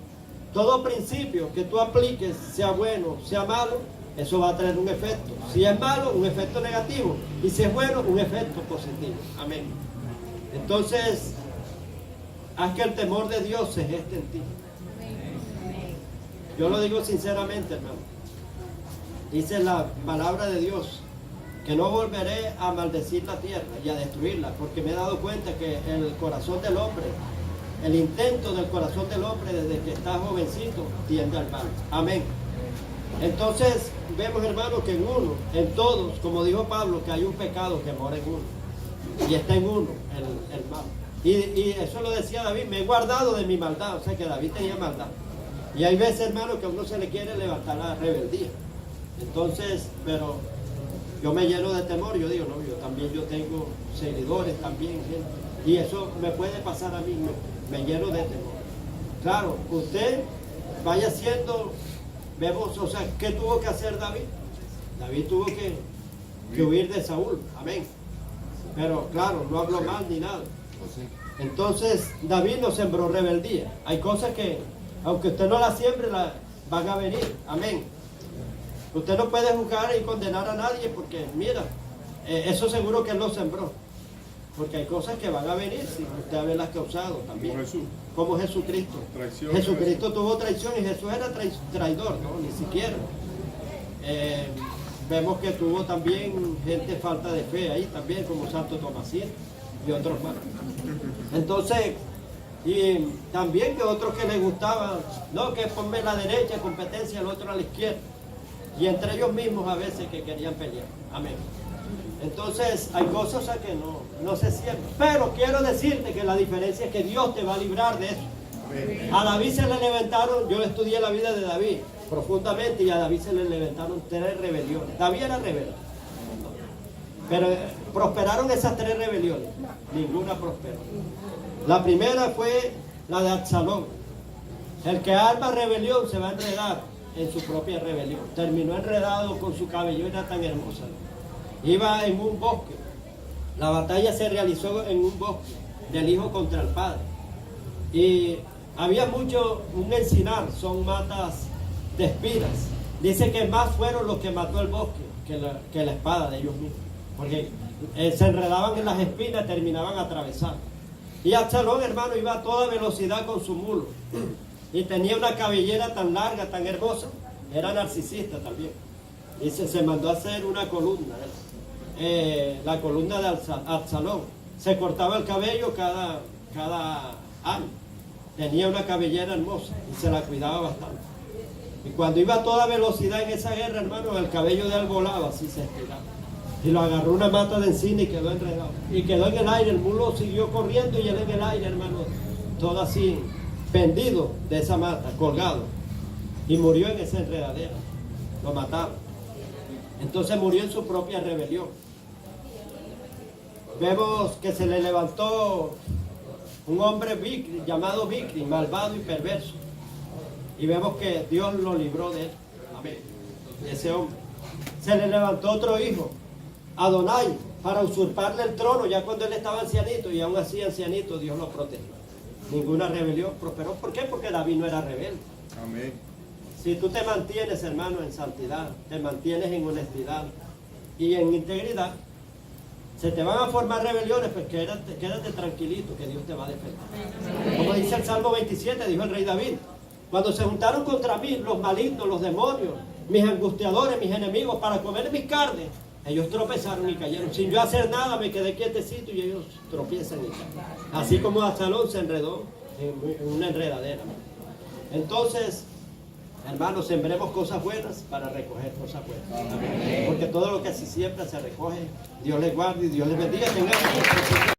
Todo principio que tú apliques, sea bueno, sea malo, eso va a tener un efecto. Si es malo, un efecto negativo. Y si es bueno, un efecto positivo. Amén. Entonces, haz que el temor de Dios se geste en ti. Yo lo digo sinceramente, hermano. Dice la palabra de Dios que no volveré a maldecir la tierra y a destruirla, porque me he dado cuenta que el corazón del hombre, el intento del corazón del hombre desde que está jovencito, tiende al mal. Amén. Entonces vemos, hermanos, que en uno, en todos, como dijo Pablo, que hay un pecado que mora en uno, y está en uno el mal. Y eso lo decía David: me he guardado de mi maldad. O sea que David tenía maldad. Y hay veces, hermano, que a uno se le quiere levantar la rebeldía. Entonces, pero yo me lleno de temor. Yo digo, no, yo tengo seguidores también, gente. Y eso me puede pasar a mí, me lleno de temor. Claro, usted vaya haciendo, vemos, o sea, ¿qué tuvo que hacer David? David tuvo que huir de Saúl. Amén. Pero claro, no habló mal ni nada. Entonces David no sembró rebeldía. Hay cosas que, aunque usted no las siembre, van a venir. Amén. Usted no puede juzgar y condenar a nadie, porque mira, eso seguro que él lo sembró. Porque hay cosas que van a venir si usted haberlas causado también. Como Jesús. Como Jesucristo. Traición. Jesucristo tuvo traición y Jesús era traidor, ¿no? Ni siquiera. Vemos que tuvo también gente falta de fe ahí también, como Santo Tomasino y otros más. Entonces, y también que otros que les gustaban, no, que ponme a la derecha, competencia, el otro a la izquierda. Y entre ellos mismos a veces que querían pelear. Amén. Entonces hay cosas que no se siembran. Pero quiero decirte que la diferencia es que Dios te va a librar de eso. Amén. A David se le levantaron, yo estudié la vida de David profundamente, y a David se le levantaron 3 rebeliones. David era rebelde. Pero prosperaron esas 3 rebeliones. Ninguna prosperó. La primera fue la de Absalón. El que arma rebelión se va a enredar en su propia rebelión. Terminó enredado con su cabellera tan hermosa. Iba en un bosque. La batalla se realizó en un bosque del hijo contra el padre. Y había un encinar, son matas de espinas. Dice que más fueron los que mató el bosque que la espada de ellos mismos. Porque se enredaban en las espinas y terminaban atravesando. Y Absalón, hermano, iba a toda velocidad con su mulo. Y tenía una cabellera tan larga, tan hermosa. Era narcisista también. Y se mandó a hacer una columna. La columna de Absalón. Se cortaba el cabello cada año. Tenía una cabellera hermosa y se la cuidaba bastante. Y cuando iba a toda velocidad en esa guerra, hermano, el cabello de él volaba, así se estiraba. Y lo agarró una mata de encina y quedó enredado. Y quedó en el aire, el mulo siguió corriendo y él en el aire, hermano, todo así, pendido de esa mata, colgado. Y murió en esa enredadera. lo mataron. Entonces murió en su propia rebelión. Vemos que se le levantó un hombre llamado Bicri, malvado y perverso. Y vemos que Dios lo libró de él. Amén. De ese hombre. Se le levantó otro hijo, Adonai, para usurparle el trono ya cuando él estaba ancianito, y aún así ancianito Dios lo protegió. Ninguna rebelión prosperó. ¿Por qué? Porque David no era rebelde. Amén. Si tú te mantienes, hermano, en santidad, te mantienes en honestidad y en integridad, se te van a formar rebeliones, pues quédate tranquilito, que Dios te va a defender. Como dice el Salmo 27, dijo el rey David, cuando se juntaron contra mí los malignos, los demonios, mis angustiadores, mis enemigos, para comer mis carnes, ellos tropezaron y cayeron. Sin yo hacer nada, me quedé quietecito y ellos tropiezan y caen. Así como Absalón se enredó en una enredadera. Entonces, hermanos, sembremos cosas buenas para recoger cosas buenas. Porque todo lo que se siembra se recoge. Dios les guarde y Dios les bendiga.